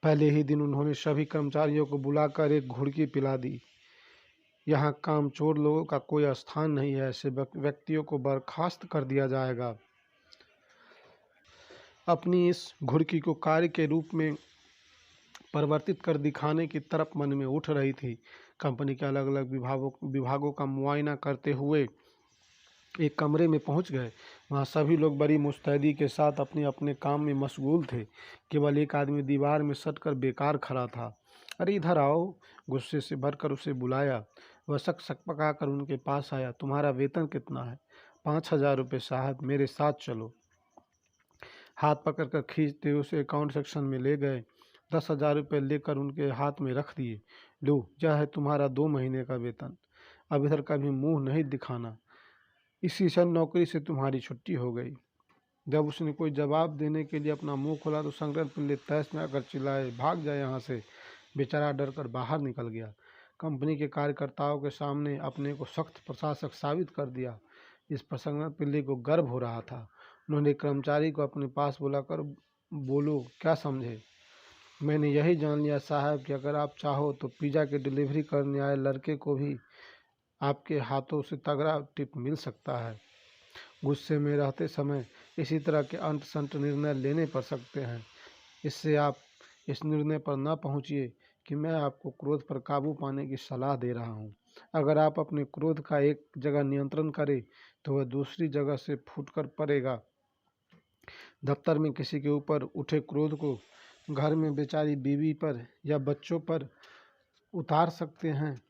पहले ही दिन उन्होंने सभी कर्मचारियों को बुलाकर एक घुड़की पिला दी। यहाँ कामचोर लोगों का कोई स्थान नहीं है, ऐसे व्यक्तियों को बर्खास्त कर दिया जाएगा। अपनी इस घुड़की को कार्य के रूप में परिवर्तित कर दिखाने की तरफ मन में उठ रही थी। कंपनी के अलग अलग विभागों का मुआयना करते हुए एक कमरे में पहुंच गए। वहां सभी लोग बड़ी मुस्तैदी के साथ अपने अपने काम में मशगूल थे। केवल एक आदमी दीवार में सटकर बेकार खड़ा था। अरे इधर आओ, गुस्से से भरकर उसे बुलाया। वह सकपका कर उनके पास आया। तुम्हारा वेतन कितना है? 5,000 रुपये साहब, मेरे साथ चलो। हाथ पकड़कर खींचते उसे अकाउंट सेक्शन में ले गए। 10,000 रुपये लेकर उनके हाथ में रख दिए। लो, यह है तुम्हारा 2 महीने का वेतन। अब इधर कभी मुंह नहीं दिखाना। इसी क्षण नौकरी से तुम्हारी छुट्टी हो गई। जब उसने कोई जवाब देने के लिए अपना मुंह खोला तो शंकरन पिल्ले तहस में आकर चिल्लाए, भाग जाए यहाँ से। बेचारा डर कर बाहर निकल गया। कंपनी के कार्यकर्ताओं के सामने अपने को सख्त प्रशासक साबित कर दिया। इस पर शंकरन पिल्ले को गर्व हो रहा था। उन्होंने कर्मचारी को अपने पास बुलाकर, बोलो क्या समझे? मैंने यही जान लिया साहब कि अगर आप चाहो तो पिज़्ज़ा की डिलीवरी करने आए लड़के को भी आपके हाथों से तगड़ा टिप मिल सकता है। गुस्से में रहते समय इसी तरह के अंट संट निर्णय लेने पड़ सकते हैं। इससे आप इस निर्णय पर न पहुंचिए कि मैं आपको क्रोध पर काबू पाने की सलाह दे रहा हूं। अगर आप अपने क्रोध का एक जगह नियंत्रण करें तो वह दूसरी जगह से फूटकर पड़ेगा। दफ्तर में किसी के ऊपर उठे क्रोध को घर में बेचारी बीवी पर या बच्चों पर उतार सकते हैं।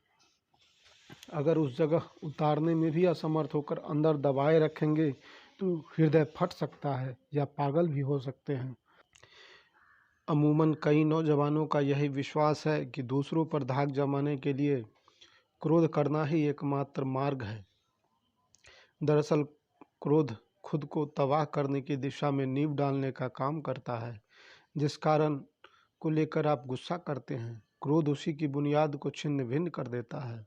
अगर उस जगह उतारने में भी असमर्थ होकर अंदर दबाए रखेंगे तो हृदय फट सकता है या पागल भी हो सकते हैं। अमूमन कई नौजवानों का यही विश्वास है कि दूसरों पर धाक जमाने के लिए क्रोध करना ही एकमात्र मार्ग है। दरअसल क्रोध खुद को तबाह करने की दिशा में नींव डालने का काम करता है। जिस कारण को लेकर आप गुस्सा करते हैं, क्रोध उसी की बुनियाद को छिन्न भिन्न कर देता है।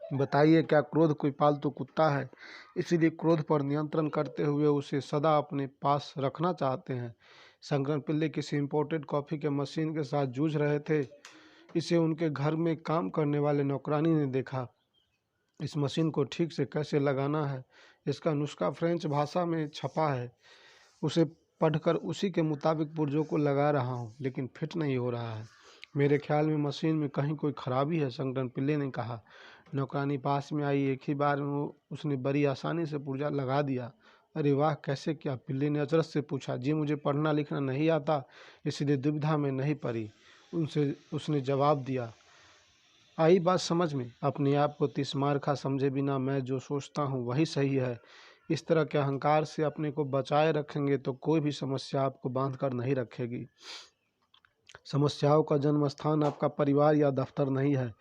बताइए, क्या क्रोध कोई पालतू कुत्ता है? इसीलिए क्रोध पर नियंत्रण करते हुए उसे सदा अपने पास रखना चाहते हैं। शंकर पिल्ले किसी इम्पोर्टेड कॉफ़ी के मशीन के साथ जूझ रहे थे। इसे उनके घर में काम करने वाले नौकरानी ने देखा। इस मशीन को ठीक से कैसे लगाना है, इसका नुस्खा फ्रेंच भाषा में छपा है। उसे पढ़कर उसी के मुताबिक पुर्जों को लगा रहा हूँ, लेकिन फिट नहीं हो रहा है। मेरे ख्याल में मशीन में कहीं कोई खराबी है, शंकर पिल्ले ने कहा। नौकरानी पास में आई। एक ही बार में उसने बड़ी आसानी से पुर्जा लगा दिया। अरे वाह, कैसे किया? पिल्ले ने अचरज से पूछा। जी, मुझे पढ़ना लिखना नहीं आता, इसलिए दुविधा में नहीं पड़ी, उसने जवाब दिया। आई बात समझ में। अपने आप को तिस्मार खा समझे बिना मैं जो सोचता हूँ वही सही है। इस तरह के अहंकार से अपने को बचाए रखेंगे तो कोई भी समस्या आपको बांध कर नहीं रखेगी। समस्याओं का जन्म स्थान आपका परिवार या दफ्तर नहीं है,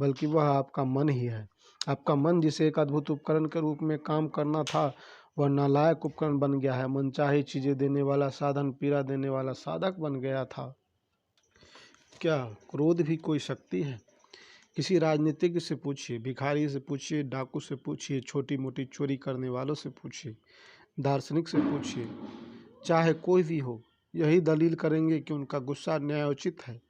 बल्कि वह आपका मन ही है। आपका मन, जिसे एक अद्भुत उपकरण के रूप में काम करना था, वह नालायक उपकरण बन गया है। मनचाही चीज़ें देने वाला साधन पीड़ा देने वाला साधक बन गया था। क्या क्रोध भी कोई शक्ति है? किसी राजनीतिज्ञ से पूछिए, भिखारी से पूछिए, डाकू से पूछिए, छोटी मोटी चोरी करने वालों से पूछिए, दार्शनिक से पूछिए, चाहे कोई भी हो, यही दलील करेंगे कि उनका गुस्सा न्यायोचित है।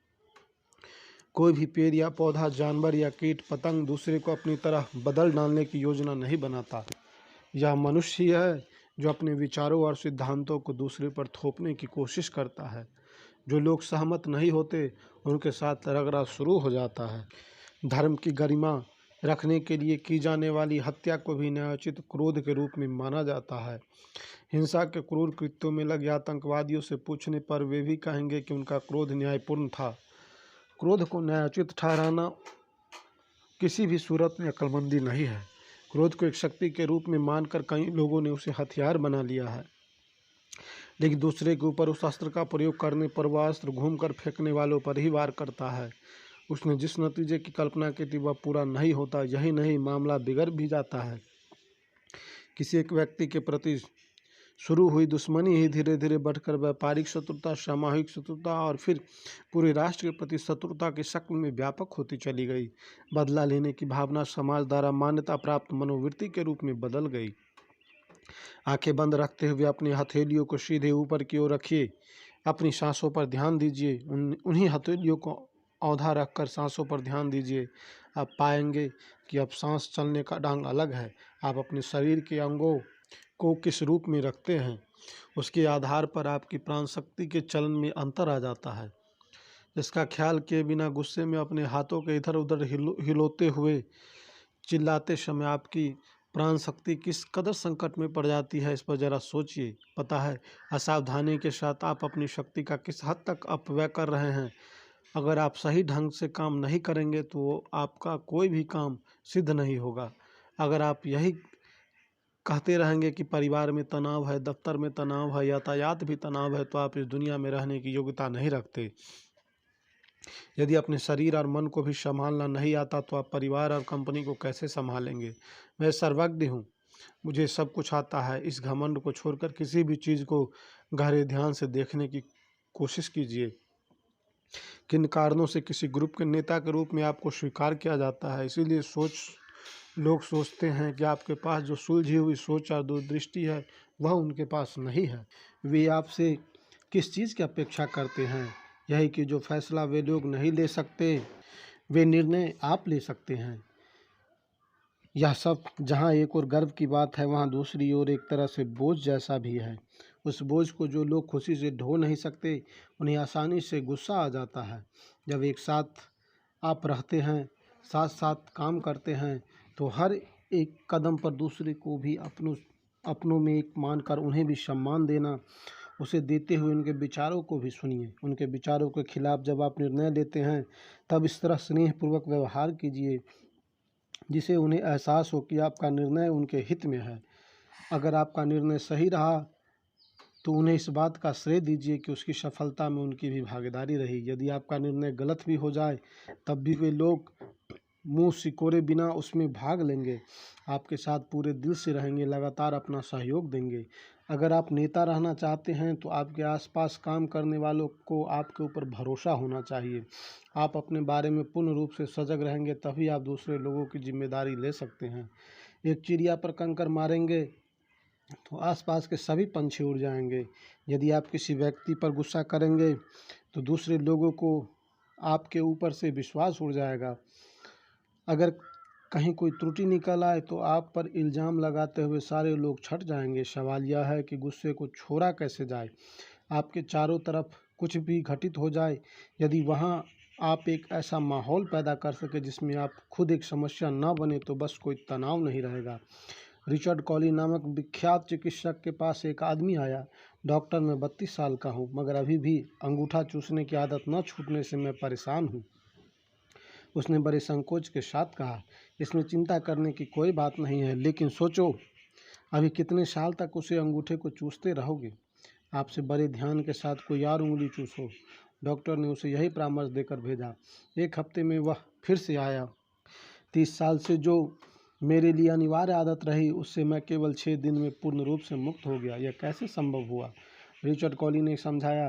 कोई भी पेड़ या पौधा, जानवर या कीट पतंग दूसरे को अपनी तरह बदल डालने की योजना नहीं बनाता। यह मनुष्य ही है जो अपने विचारों और सिद्धांतों को दूसरे पर थोपने की कोशिश करता है। जो लोग सहमत नहीं होते, उनके साथ रगड़ा शुरू हो जाता है। धर्म की गरिमा रखने के लिए की जाने वाली हत्या को भी न्यायोचित क्रोध के रूप में माना जाता है। हिंसा के क्रूर कृत्यों में लगे आतंकवादियों से पूछने पर वे भी कहेंगे कि उनका क्रोध न्यायपूर्ण था। क्रोध को न्यायोचित ठहराना किसी भी सूरत में अक्लमंदी नहीं है। क्रोध को एक शक्ति के रूप में मानकर कई लोगों ने उसे हथियार बना लिया है, लेकिन दूसरे के ऊपर उस अस्त्र का प्रयोग करने पर वह अस्त्र घूमकर फेंकने वालों पर ही वार करता है। उसने जिस नतीजे की कल्पना की थी वह पूरा नहीं होता। यही नहीं, मामला बिगड़ भी जाता है। किसी एक व्यक्ति के प्रति शुरू हुई दुश्मनी ही धीरे धीरे बढ़कर व्यापारिक शत्रुता, सामूहिक शत्रुता और फिर पूरे राष्ट्र के प्रति शत्रुता की शक्ल में व्यापक होती चली गई। बदला लेने की भावना समाज द्वारा मान्यता प्राप्त मनोवृत्ति के रूप में बदल गई। आंखें बंद रखते हुए अपनी हथेलियों को सीधे ऊपर की ओर रखिए। अपनी सांसों पर ध्यान दीजिए। उन्हीं हथेलियों को औंधा रखकर सांसों पर ध्यान दीजिए। आप पाएंगे कि अब सांस चलने का ढंग अलग है। आप अपने शरीर के अंगों को किस रूप में रखते हैं, उसके आधार पर आपकी प्राण शक्ति के चलन में अंतर आ जाता है। इसका ख्याल किए बिना गुस्से में अपने हाथों के इधर उधर हिलोते हुए चिल्लाते समय आपकी प्राण शक्ति किस कदर संकट में पड़ जाती है, इस पर ज़रा सोचिए। पता है, असावधानी के साथ आप अपनी शक्ति का किस हद तक अपव्यय कर रहे हैं। अगर आप सही ढंग से काम नहीं करेंगे तो आपका कोई भी काम सिद्ध नहीं होगा। अगर आप यही कहते रहेंगे कि परिवार में तनाव है, दफ्तर में तनाव है, यातायात भी तनाव है, तो आप इस दुनिया में रहने की योग्यता नहीं रखते। यदि अपने शरीर और मन को भी संभालना नहीं आता तो आप परिवार और कंपनी को कैसे संभालेंगे? मैं सर्वज्ञ हूँ, मुझे सब कुछ आता है। इस घमंड को छोड़कर किसी भी चीज़ को गहरे ध्यान से देखने की कोशिश कीजिए। किन कारणों से किसी ग्रुप के नेता के रूप में आपको स्वीकार किया जाता है? इसीलिए लोग सोचते हैं कि आपके पास जो सुलझी हुई सोच और दूरदृष्टि है वह उनके पास नहीं है। वे आपसे किस चीज़ की अपेक्षा करते हैं? यही कि जो फैसला वे लोग नहीं ले सकते, वे निर्णय आप ले सकते हैं। यह सब जहाँ एक और गर्व की बात है, वहाँ दूसरी ओर एक तरह से बोझ जैसा भी है। उस बोझ को जो लोग खुशी से ढो नहीं सकते, उन्हें आसानी से गुस्सा आ जाता है। जब एक साथ आप रहते हैं, साथ साथ काम करते हैं, तो हर एक कदम पर दूसरे को भी अपनों में एक मानकर उन्हें भी सम्मान देना। उसे देते हुए उनके विचारों को भी सुनिए। उनके विचारों के खिलाफ जब आप निर्णय लेते हैं, तब इस तरह स्नेहपूर्वक व्यवहार कीजिए। जिसे उन्हें एहसास हो कि आपका निर्णय उनके हित में है। अगर आपका निर्णय सही रहा तो उन्हें इस बात का श्रेय दीजिए कि उसकी सफलता में उनकी भी भागीदारी रही। यदि आपका निर्णय गलत भी हो जाए तब भी वे लोग मुंह सिकोड़े बिना उसमें भाग लेंगे, आपके साथ पूरे दिल से रहेंगे, लगातार अपना सहयोग देंगे। अगर आप नेता रहना चाहते हैं तो आपके आसपास काम करने वालों को आपके ऊपर भरोसा होना चाहिए। आप अपने बारे में पूर्ण रूप से सजग रहेंगे, तभी आप दूसरे लोगों की जिम्मेदारी ले सकते हैं। एक चिड़िया पर कंकर मारेंगे तो आसपास के सभी पंछी उड़ जाएंगे। यदि आप किसी व्यक्ति पर गुस्सा करेंगे तो दूसरे लोगों को आपके ऊपर से विश्वास उड़ जाएगा। अगर कहीं कोई त्रुटि निकल आए तो आप पर इल्ज़ाम लगाते हुए सारे लोग छट जाएंगे। सवाल यह है कि गुस्से को छोड़ा कैसे जाए। आपके चारों तरफ कुछ भी घटित हो जाए, यदि वहाँ आप एक ऐसा माहौल पैदा कर सके जिसमें आप खुद एक समस्या न बने, तो बस कोई तनाव नहीं रहेगा। रिचर्ड कॉली नामक विख्यात चिकित्सक के पास एक आदमी आया। डॉक्टर, मैं 32 साल का हूँ, मगर अभी भी अंगूठा चूसने की आदत न छूटने से मैं परेशान हूँ। उसने बड़े संकोच के साथ कहा, इसमें चिंता करने की कोई बात नहीं है, लेकिन सोचो अभी कितने साल तक उसे अंगूठे को चूसते रहोगे। आपसे बड़े ध्यान के साथ कोई और उंगली चूसो। डॉक्टर ने उसे यही परामर्श देकर भेजा। एक हफ्ते में वह फिर से आया। 30 साल से जो मेरे लिए अनिवार्य आदत रही, उससे मैं केवल 6 दिन में पूर्ण रूप से मुक्त हो गया। यह कैसे संभव हुआ? रिचर्ड कॉली ने समझाया,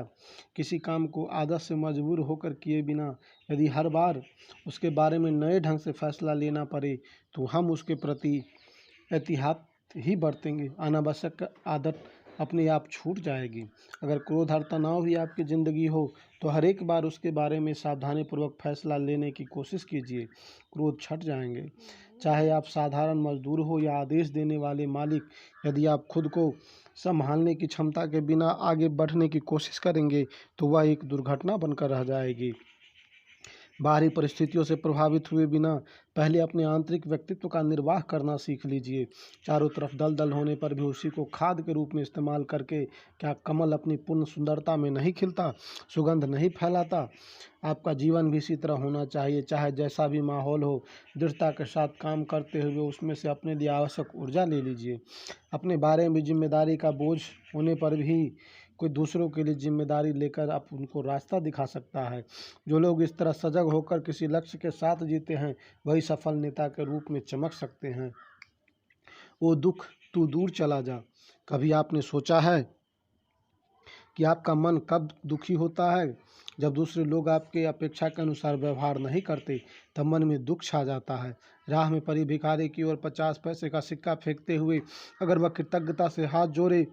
किसी काम को आदत से मजबूर होकर किए बिना यदि हर बार उसके बारे में नए ढंग से फैसला लेना पड़े तो हम उसके प्रति एहतियात ही बरतेंगे। अनावश्यक आदत अपने आप छूट जाएगी। अगर क्रोध और तनाव भी आपकी ज़िंदगी हो तो हर एक बार उसके बारे में सावधानीपूर्वक फैसला लेने की कोशिश कीजिए। क्रोध छट जाएंगे। चाहे आप साधारण मजदूर हो या आदेश देने वाले मालिक, यदि आप खुद को संभालने की क्षमता के बिना आगे बढ़ने की कोशिश करेंगे तो वह एक दुर्घटना बनकर रह जाएगी। बाहरी परिस्थितियों से प्रभावित हुए बिना पहले अपने आंतरिक व्यक्तित्व का निर्वाह करना सीख लीजिए। चारों तरफ दलदल होने पर भी उसी को खाद के रूप में इस्तेमाल करके क्या कमल अपनी पूर्ण सुंदरता में नहीं खिलता, सुगंध नहीं फैलाता? आपका जीवन भी इसी तरह होना चाहिए। चाहे जैसा भी माहौल हो, दृढ़ता के साथ काम करते हुए उसमें से अपने लिए आवश्यक ऊर्जा ले लीजिए। अपने बारे में जिम्मेदारी का बोझ होने पर भी कोई दूसरों के लिए जिम्मेदारी लेकर आप उनको रास्ता दिखा सकता है। जो लोग इस तरह सजग होकर किसी लक्ष्य के साथ जीते हैं, वही सफल नेता के रूप में चमक सकते हैं। वो दुख तू दूर चला जा। कभी आपने सोचा है कि आपका मन कब दुखी होता है? जब दूसरे लोग आपके अपेक्षा के अनुसार व्यवहार नहीं करते, तब मन में दुख छा जाता है। राह में पड़ी भिखारी की ओर 50 पैसे का सिक्का फेंकते हुए अगर वह कृतज्ञता से हाथ जोड़े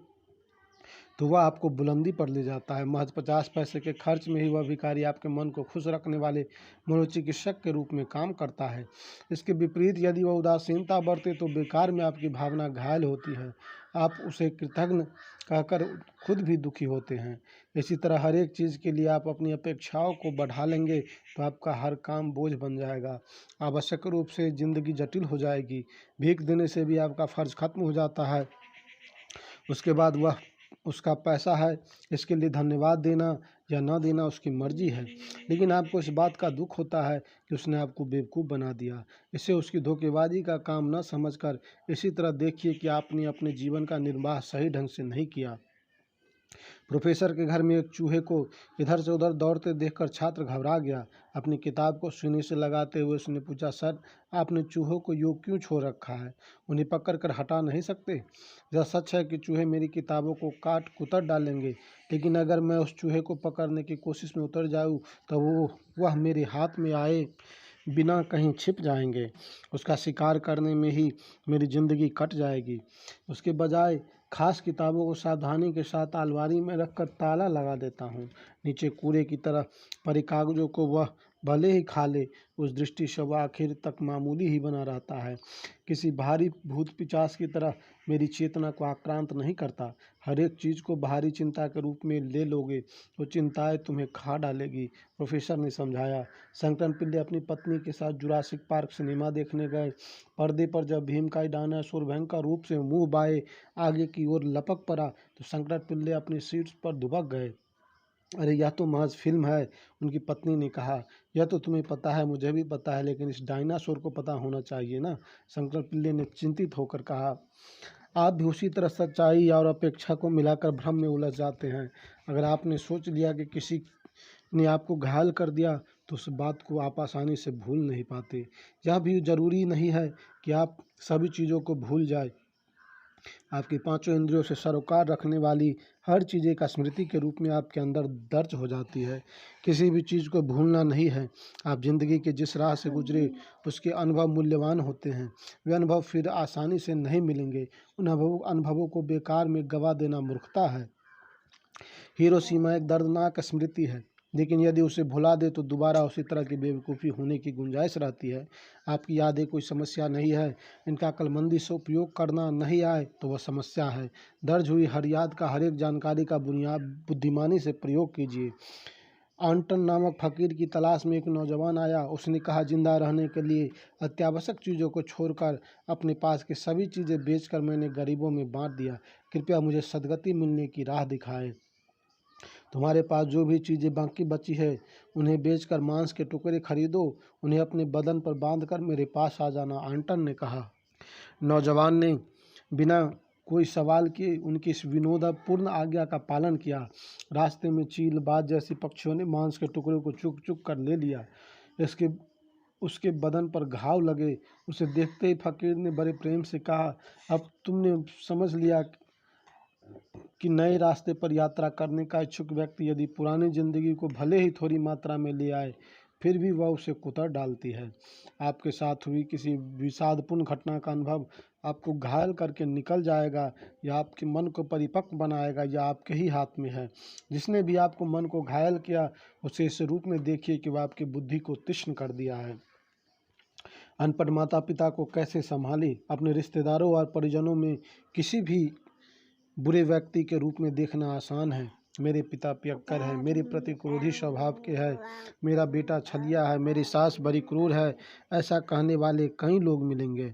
तो वह आपको बुलंदी पर ले जाता है। महज 50 पैसे के खर्च में ही वह भिखारी आपके मन को खुश रखने वाले मनोचिकित्सक के रूप में काम करता है। इसके विपरीत यदि वह उदासीनता बरते तो बेकार में आपकी भावना घायल होती है। आप उसे कृतज्ञ कहकर खुद भी दुखी होते हैं। इसी तरह हर एक चीज़ के लिए आप अपनी अपेक्षाओं को बढ़ा लेंगे तो आपका हर काम बोझ बन जाएगा। आवश्यक रूप से ज़िंदगी जटिल हो जाएगी। भीख देने से भी आपका फ़र्ज खत्म हो जाता है। उसके बाद वह उसका पैसा है, इसके लिए धन्यवाद देना या न देना उसकी मर्जी है। लेकिन आपको इस बात का दुख होता है कि उसने आपको बेवकूफ़ बना दिया। इसे उसकी धोखेबाजी का काम न समझकर इसी तरह देखिए कि आपने अपने जीवन का निर्वाह सही ढंग से नहीं किया। प्रोफेसर के घर में एक चूहे को इधर से उधर दौड़ते देखकर छात्र घबरा गया। अपनी किताब को सीने से लगाते हुए उसने पूछा, सर, आपने चूहों को यूँ क्यों छोड़ रखा है? उन्हें पकड़ कर हटा नहीं सकते? यह सच है कि चूहे मेरी किताबों को काट कुतर डालेंगे, लेकिन अगर मैं उस चूहे को पकड़ने की कोशिश में उतर जाऊँ तो वह मेरे हाथ में आए बिना कहीं छिप जाएंगे। उसका शिकार करने में ही मेरी ज़िंदगी कट जाएगी। उसके बजाय खास किताबों को सावधानी के साथ अलमारी में रखकर ताला लगा देता हूँ। नीचे कूड़े की तरह पड़े कागजों को वह भले ही खा ले, उस दृष्टि से वह आखिर तक मामूली ही बना रहता है। किसी भारी भूत पिशाच की तरह मेरी चेतना को आक्रांत नहीं करता। हर एक चीज़ को बाहरी चिंता के रूप में ले लोगे तो चिंताएं तुम्हें खा डालेगी, प्रोफेसर ने समझाया। शंकर पिल्ले अपनी पत्नी के साथ जुरासिक पार्क सिनेमा देखने गए। पर्दे पर जब भीमकाय डायनासोर भयंकर रूप से मुंह बाए आगे की ओर लपक पड़ा तो शंकर पिल्ले अपनी सीट पर दुबक गए। अरे यह तो महज फिल्म है, उनकी पत्नी ने कहा। यह तो तुम्हें पता है, मुझे भी पता है, लेकिन इस डायनासोर को पता होना चाहिए ना, शंकर पिल्ले ने चिंतित होकर कहा। आप भी उसी तरह सच्चाई और अपेक्षा को मिलाकर भ्रम में उलझ जाते हैं। अगर आपने सोच लिया कि किसी ने आपको घायल कर दिया तो उस बात को आप आसानी से भूल नहीं पाते। यह भी जरूरी नहीं है कि आप सभी चीज़ों को भूल जाए। आपकी पांचों इंद्रियों से सरोकार रखने वाली हर चीज़ एक स्मृति के रूप में आपके अंदर दर्ज हो जाती है। किसी भी चीज़ को भूलना नहीं है। आप जिंदगी के जिस राह से गुजरे उसके अनुभव मूल्यवान होते हैं। वे अनुभव फिर आसानी से नहीं मिलेंगे। उन अनुभवों को बेकार में गवा देना मूर्खता है। हिरोशिमा एक दर्दनाक स्मृति है, लेकिन यदि उसे भुला दे तो दोबारा उसी तरह की बेवकूफ़ी होने की गुंजाइश रहती है। आपकी यादें कोई समस्या नहीं है, इनका अक्लमंदी से उपयोग करना नहीं आए तो वह समस्या है। दर्ज हुई हर याद का, हर एक जानकारी का बुद्धिमानी से प्रयोग कीजिए। आंटन नामक फ़कीर की तलाश में एक नौजवान आया। उसने कहा, जिंदा रहने के लिए अत्यावश्यक चीज़ों को छोड़कर अपने पास की सभी चीज़ें बेचकर मैंने गरीबों में बांट दिया। कृपया मुझे सदगति मिलने की राह दिखाएं। तुम्हारे पास जो भी चीज़ें बाकी बची है उन्हें बेचकर मांस के टुकड़े खरीदो, उन्हें अपने बदन पर बांधकर मेरे पास आ जाना, आंटन ने कहा। नौजवान ने बिना कोई सवाल किए उनकी इस विनोदपूर्ण आज्ञा का पालन किया। रास्ते में चील, बाज जैसी पक्षियों ने मांस के टुकड़े को चुग चुग कर ले लिया। इसके उसके बदन पर घाव लगे। उसे देखते ही फकीर ने बड़े प्रेम से कहा, अब तुमने समझ लिया कि नए रास्ते पर यात्रा करने का इच्छुक व्यक्ति यदि पुरानी जिंदगी को भले ही थोड़ी मात्रा में ले आए, फिर भी वह उसे कुतर डालती है। आपके साथ हुई किसी विषादपूर्ण घटना का अनुभव आपको घायल करके निकल जाएगा या आपके मन को परिपक्व बनाएगा, या आपके ही हाथ में है। जिसने भी आपको मन को घायल किया उसे इस रूप में देखिए कि वह आपकी बुद्धि को तीक्ष्ण कर दिया है। अनपढ़ माता पिता को कैसे संभाले। अपने रिश्तेदारों और परिजनों में किसी भी बुरे व्यक्ति के रूप में देखना आसान है। मेरे पिता पियक्कर है, मेरे प्रति क्रोधी स्वभाव के है, मेरा बेटा छलिया है, मेरी सास बड़ी क्रूर है, ऐसा कहने वाले कई लोग मिलेंगे।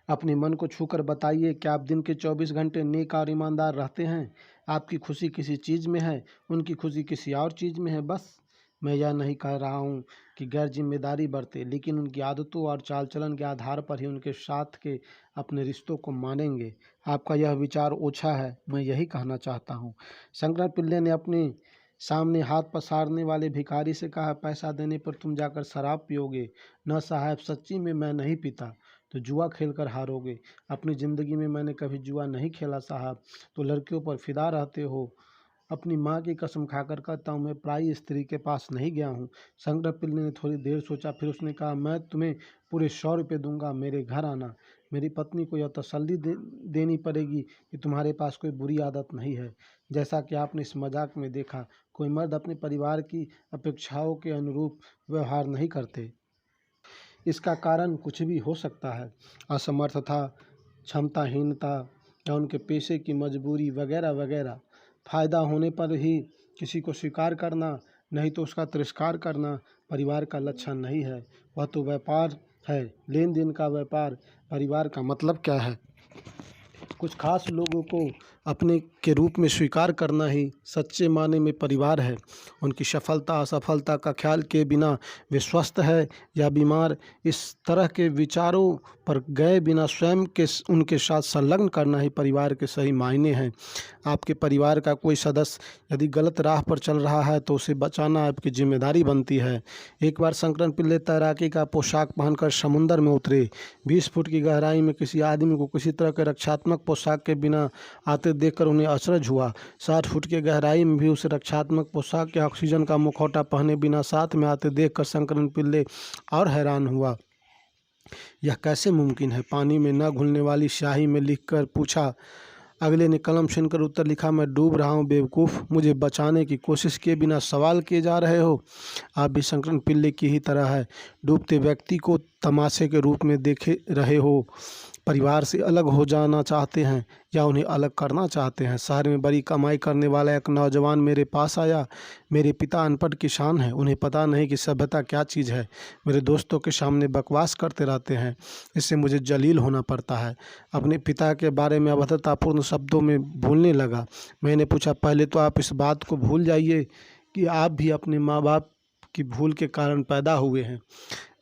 अपने मन को छूकर बताइए, क्या आप दिन के 24 घंटे नेक और ईमानदार रहते हैं? आपकी खुशी किसी चीज़ में है, उनकी खुशी किसी और चीज़ में है। बस मैं यह नहीं कह रहा हूँ कि गैर जिम्मेदारी बरते, लेकिन उनकी आदतों और चाल चलन के आधार पर ही उनके साथ के अपने रिश्तों को मानेंगे। आपका यह विचार ओछा है, मैं यही कहना चाहता हूँ। शंकर पिल्ले ने अपने सामने हाथ पसारने वाले भिखारी से कहा, पैसा देने पर तुम जाकर शराब पियोगे? न साहब, सच्ची में मैं नहीं पीता। तो जुआ खेलकर हारोगे। अपनी ज़िंदगी में मैंने कभी जुआ नहीं खेला साहब। तो लड़कियों पर फिदा रहते हो। अपनी माँ की कसम खाकर कहता हूँ, मैं पराई स्त्री के पास नहीं गया हूँ। शंकर पिल्ले ने थोड़ी देर सोचा, फिर उसने कहा, मैं तुम्हें पूरे 100 रुपये दूंगा, मेरे घर आना। मेरी पत्नी को यह तसल्ली देनी पड़ेगी कि तुम्हारे पास कोई बुरी आदत नहीं है। जैसा कि आपने इस मजाक में देखा, कोई मर्द अपने परिवार की अपेक्षाओं के अनुरूप व्यवहार नहीं करते। इसका कारण कुछ भी हो सकता है, असमर्थता, क्षमताहीनता या उनके पेशे की मजबूरी वगैरह वगैरह। फ़ायदा होने पर ही किसी को स्वीकार करना, नहीं तो उसका तिरस्कार करना परिवार का लक्षण नहीं है। वह तो व्यापार है, लेन देन का व्यापार। परिवार का मतलब क्या है? कुछ खास लोगों को अपने के रूप में स्वीकार करना ही सच्चे माने में परिवार है। उनकी सफलता असफलता का ख्याल किए बिना वे स्वस्थ है या बीमार, इस तरह के विचारों पर गए बिना स्वयं के उनके साथ संलग्न करना ही परिवार के सही मायने हैं। आपके परिवार का कोई सदस्य यदि गलत राह पर चल रहा है तो उसे बचाना आपकी जिम्मेदारी बनती है। एक बार शंकर पिल्ले तैराकी का पोशाक पहनकर समुद्र में उतरे। 20 फुट की गहराई में किसी आदमी को किसी तरह के रक्षात्मक पोशाक के बिना आते देखकर उन्हें अचरज हुआ। 60 फुट की गहराई में भी उसे रक्षात्मक पोशाक या ऑक्सीजन का मुखौटा पहने बिना साथ में आते देखकर शंकर पिल्ले और हैरान हुआ। यह कैसे मुमकिन है? पानी में न घुलने वाली स्याही में लिखकर पूछा। अगले ने कलम छीनकर उत्तर लिखा, मैं डूब रहा हूँ बेवकूफ़, मुझे बचाने की कोशिश किए बिना सवाल किए जा रहे हो। आप भी शंकर पिल्ले की ही तरह है, डूबते व्यक्ति को तमाशे के रूप में देखे रहे हो। परिवार से अलग हो जाना चाहते हैं या उन्हें अलग करना चाहते हैं। शहर में बड़ी कमाई करने वाला एक नौजवान मेरे पास आया। मेरे पिता अनपढ़ किसान हैं, उन्हें पता नहीं कि सभ्यता क्या चीज़ है। मेरे दोस्तों के सामने बकवास करते रहते हैं, इससे मुझे जलील होना पड़ता है। अपने पिता के बारे में अभद्रतापूर्ण शब्दों में बोलने लगा। मैंने पूछा, पहले तो आप इस बात को भूल जाइए कि आप भी अपने माँ बाप की भूल के कारण पैदा हुए हैं।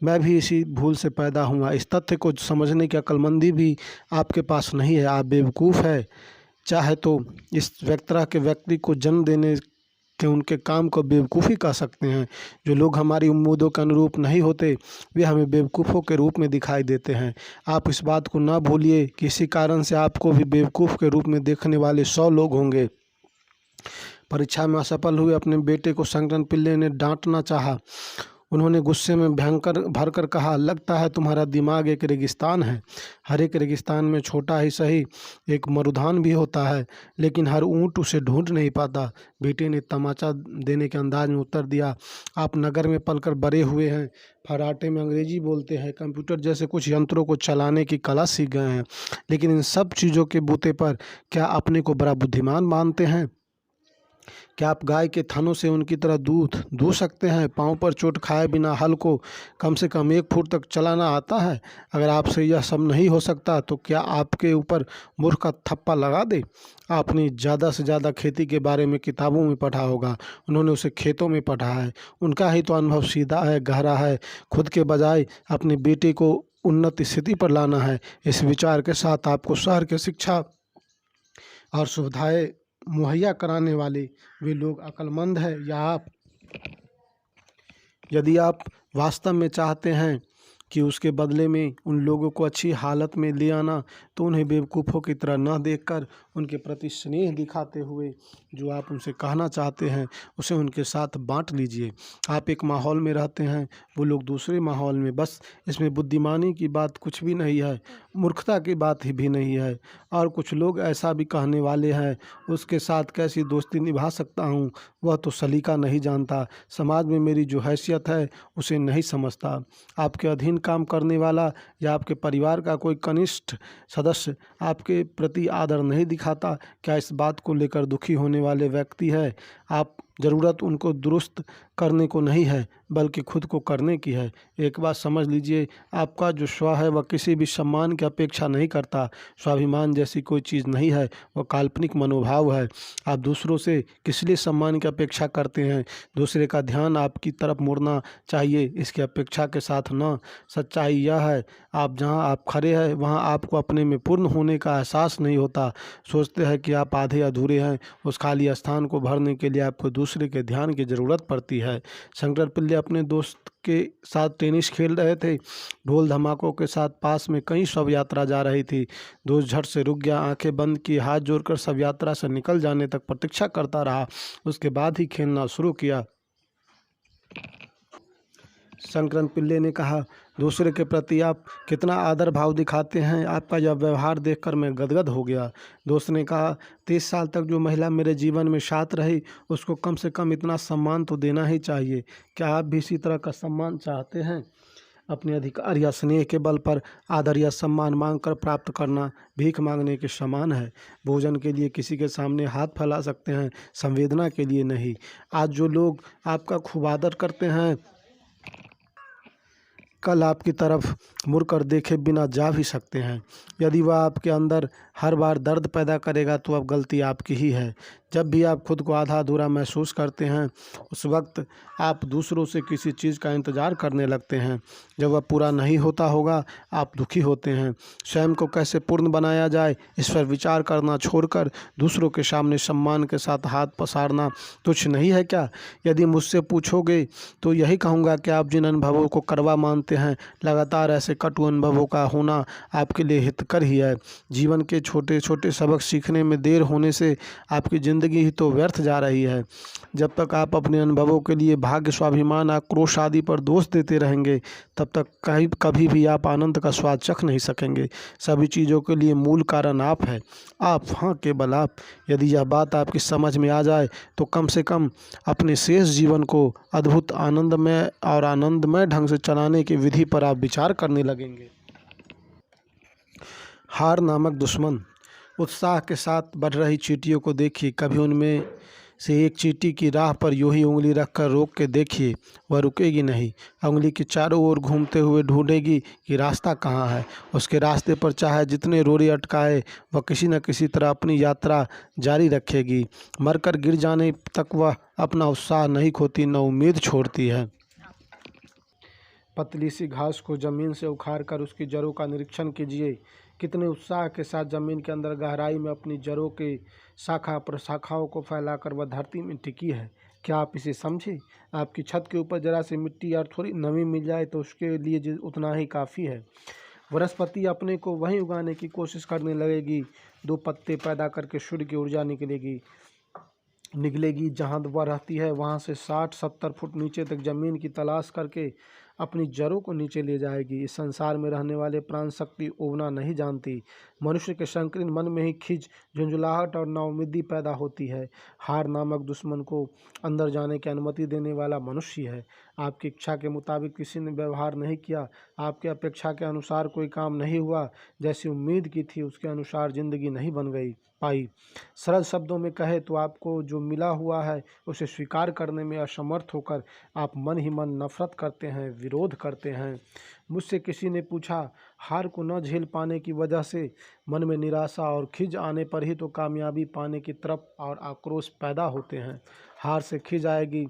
मैं भी इसी भूल से पैदा हुआ। इस तथ्य को समझने की अक्लमंदी भी आपके पास नहीं है। आप बेवकूफ़ है। चाहे तो इस तरह के व्यक्ति को जन्म देने के उनके काम को बेवकूफ़ी कह सकते हैं। जो लोग हमारी उम्मीदों के अनुरूप नहीं होते, वे हमें बेवकूफ़ों के रूप में दिखाई देते हैं। आप इस बात को ना भूलिए कि इसी कारण से आपको भी बेवकूफ़ के रूप में देखने वाले 100 लोग होंगे। परीक्षा में असफल हुए अपने बेटे को शंकरन पिल्ले ने डांटना चाहा। उन्होंने गुस्से में भयंकर भरकर कहा, लगता है तुम्हारा दिमाग एक रेगिस्तान है। हर एक रेगिस्तान में छोटा ही सही एक मरुधान भी होता है, लेकिन हर ऊंट उसे ढूंढ नहीं पाता। बेटे ने तमाचा देने के अंदाज में उत्तर दिया, आप नगर में पलकर बड़े हुए हैं, फराटे में अंग्रेजी बोलते हैं, कंप्यूटर जैसे कुछ यंत्रों को चलाने की कला सीख गए हैं, लेकिन इन सब चीज़ों के बूते पर क्या अपने को बड़ा बुद्धिमान मानते हैं? क्या आप गाय के थनों से उनकी तरह दूध दूह सकते हैं? पाँव पर चोट खाए बिना हल को कम से कम 1 फुट तक चलाना आता है? अगर आपसे यह सब नहीं हो सकता तो क्या आपके ऊपर मूर्ख का थप्पा लगा दे? आपने ज़्यादा से ज़्यादा खेती के बारे में किताबों में पढ़ा होगा। उन्होंने उसे खेतों में पढ़ा है। उनका ही तो अनुभव सीधा है, गहरा है। खुद के बजाय अपने बेटे को उन्नत स्थिति पर लाना है। इस विचार के साथ आपको शहर के शिक्षा और सुविधाएं मुहैया कराने वाले वे लोग अक्लमंद है या आप? यदि आप वास्तव में चाहते हैं कि उसके बदले में उन लोगों को अच्छी हालत में ले आना, तो उन्हें बेवकूफ़ों की तरह न देखकर उनके प्रति स्नेह दिखाते हुए जो आप उनसे कहना चाहते हैं उसे उनके साथ बांट लीजिए। आप एक माहौल में रहते हैं, वो लोग दूसरे माहौल में। बस इसमें बुद्धिमानी की बात कुछ भी नहीं है, मूर्खता की बात ही भी नहीं है। और कुछ लोग ऐसा भी कहने वाले हैं, उसके साथ कैसी दोस्ती निभा सकता हूँ, वह तो सलीका नहीं जानता, समाज में मेरी जो हैसियत है उसे नहीं समझता। आपके अधीन काम करने वाला या आपके परिवार का कोई कनिष्ठ सदस्य आपके प्रति आदर नहीं दिखाता, क्या इस बात को लेकर दुखी होने वाले व्यक्ति है? आप ज़रूरत उनको दुरुस्त करने को नहीं है, बल्कि खुद को करने की है। एक बात समझ लीजिए, आपका जो स्व है वह किसी भी सम्मान की अपेक्षा नहीं करता। स्वाभिमान जैसी कोई चीज़ नहीं है, वह काल्पनिक मनोभाव है। आप दूसरों से किस लिए सम्मान की अपेक्षा करते हैं? दूसरे का ध्यान आपकी तरफ मुड़ना चाहिए, इसकी अपेक्षा के साथ न। सच्चाई यह है, आप जहाँ आप खड़े हैं वहाँ आपको अपने में पूर्ण होने का एहसास नहीं होता। सोचते हैं कि आप आधे अधूरे हैं। उस खाली स्थान को भरने के लिए आपको दूसरे के ध्यान की ज़रूरत पड़ती है। शंकर पिल्ले अपने दोस्त के साथ टेनिस खेल रहे थे। ढोल धमाकों के साथ पास में कई शव यात्रा जा रही थी। दोस्त झट से रुक गया, आंखें बंद की, हाथ जोड़कर शव यात्रा से निकल जाने तक प्रतीक्षा करता रहा। उसके बाद ही खेलना शुरू किया। शंकरन पिल्ले ने कहा, दूसरे के प्रति आप कितना आदर भाव दिखाते हैं। आपका यह व्यवहार देखकर मैं गदगद हो गया। दोस्त ने कहा, 30 साल तक जो महिला मेरे जीवन में साथ रही, उसको कम से कम इतना सम्मान तो देना ही चाहिए। क्या आप भी इसी तरह का सम्मान चाहते हैं? अपने अधिकार या स्नेह के बल पर आदर या सम्मान मांगकर प्राप्त करना भीख मांगने के समान है। भोजन के लिए किसी के सामने हाथ फैला सकते हैं, संवेदना के लिए नहीं। आज जो लोग आपका खूब आदर करते हैं, कल आपकी तरफ मुड़कर देखे बिना जा भी सकते हैं। यदि वह आपके अंदर हर बार दर्द पैदा करेगा तो अब गलती आपकी ही है। जब भी आप खुद को आधा अधूरा महसूस करते हैं, उस वक्त आप दूसरों से किसी चीज़ का इंतज़ार करने लगते हैं। जब वह पूरा नहीं होता होगा, आप दुखी होते हैं। स्वयं को कैसे पूर्ण बनाया जाए, इस पर विचार करना छोड़कर दूसरों के सामने सम्मान के साथ हाथ पसारना तुच्छ नहीं है क्या? यदि मुझसे पूछोगे तो यही कहूँगा कि आप जिन अनुभवों को कड़वा मानते हैं, लगातार ऐसे कटु अनुभवों का होना आपके लिए हितकर ही है। जीवन के छोटे छोटे सबक सीखने में देर होने से आपकी ज़िंदगी ही तो व्यर्थ जा रही है। जब तक आप अपने अनुभवों के लिए भाग्य, स्वाभिमान, आक्रोश आदि पर दोष देते रहेंगे, तब तक कभी भी आप आनंद का स्वाद चख नहीं सकेंगे। सभी चीज़ों के लिए मूल कारण आप है। आप, हाँ, केवल आप। यदि यह बात आपकी समझ में आ जाए तो कम से कम अपने शेष जीवन को अद्भुत आनंदमय ढंग से चलाने की विधि पर आप विचार करने लगेंगे। हार नामक दुश्मन। उत्साह के साथ बढ़ रही चींटियों को देखिए, कभी उनमें से एक चींटी की राह पर यूं ही उंगली रखकर रोक के देखिए, वह रुकेगी नहीं। उंगली के चारों ओर घूमते हुए ढूंढेगी कि रास्ता कहाँ है। उसके रास्ते पर चाहे जितने रोड़े अटकाए, वह किसी न किसी तरह अपनी यात्रा जारी रखेगी। मरकर गिर जाने तक वह अपना उत्साह नहीं खोती, न उम्मीद छोड़ती है। पतली सी घास को जमीन से उखाड़कर उसकी जड़ों का निरीक्षण कीजिए। कितने उत्साह के साथ जमीन के अंदर गहराई में अपनी जड़ों के शाखा प्रशाखाओं को फैलाकर वह धरती में टिकी है। क्या आप इसे समझे? आपकी छत के ऊपर जरा सी मिट्टी और थोड़ी नमी मिल जाए तो उसके लिए उतना ही काफ़ी है। वनस्पति अपने को वहीं उगाने की कोशिश करने लगेगी। दो पत्ते पैदा करके सूर्य की ऊर्जा निकलेगी। जहाँ वह रहती है वहाँ से 60-70 फुट नीचे तक जमीन की तलाश करके अपनी जड़ों को नीचे ले जाएगी। इस संसार में रहने वाले प्राण शक्ति उबना नहीं जानती। मनुष्य के संकीर्ण मन में ही खिज, झुंझुलाहट और नाउम्मीदी पैदा होती है। हार नामक दुश्मन को अंदर जाने की अनुमति देने वाला मनुष्य है। आपकी इच्छा के मुताबिक किसी ने व्यवहार नहीं किया, आपके अपेक्षा के अनुसार कोई काम नहीं हुआ, जैसी उम्मीद की थी उसके अनुसार जिंदगी नहीं बन पाई। सरल शब्दों में कहे तो आपको जो मिला हुआ है उसे स्वीकार करने में असमर्थ होकर आप मन ही मन नफरत करते हैं, विरोध करते हैं। मुझसे किसी ने पूछा, हार को न झेल पाने की वजह से मन में निराशा और खिज आने पर ही तो कामयाबी पाने की तरफ और आक्रोश पैदा होते हैं। हार से खिज आएगी,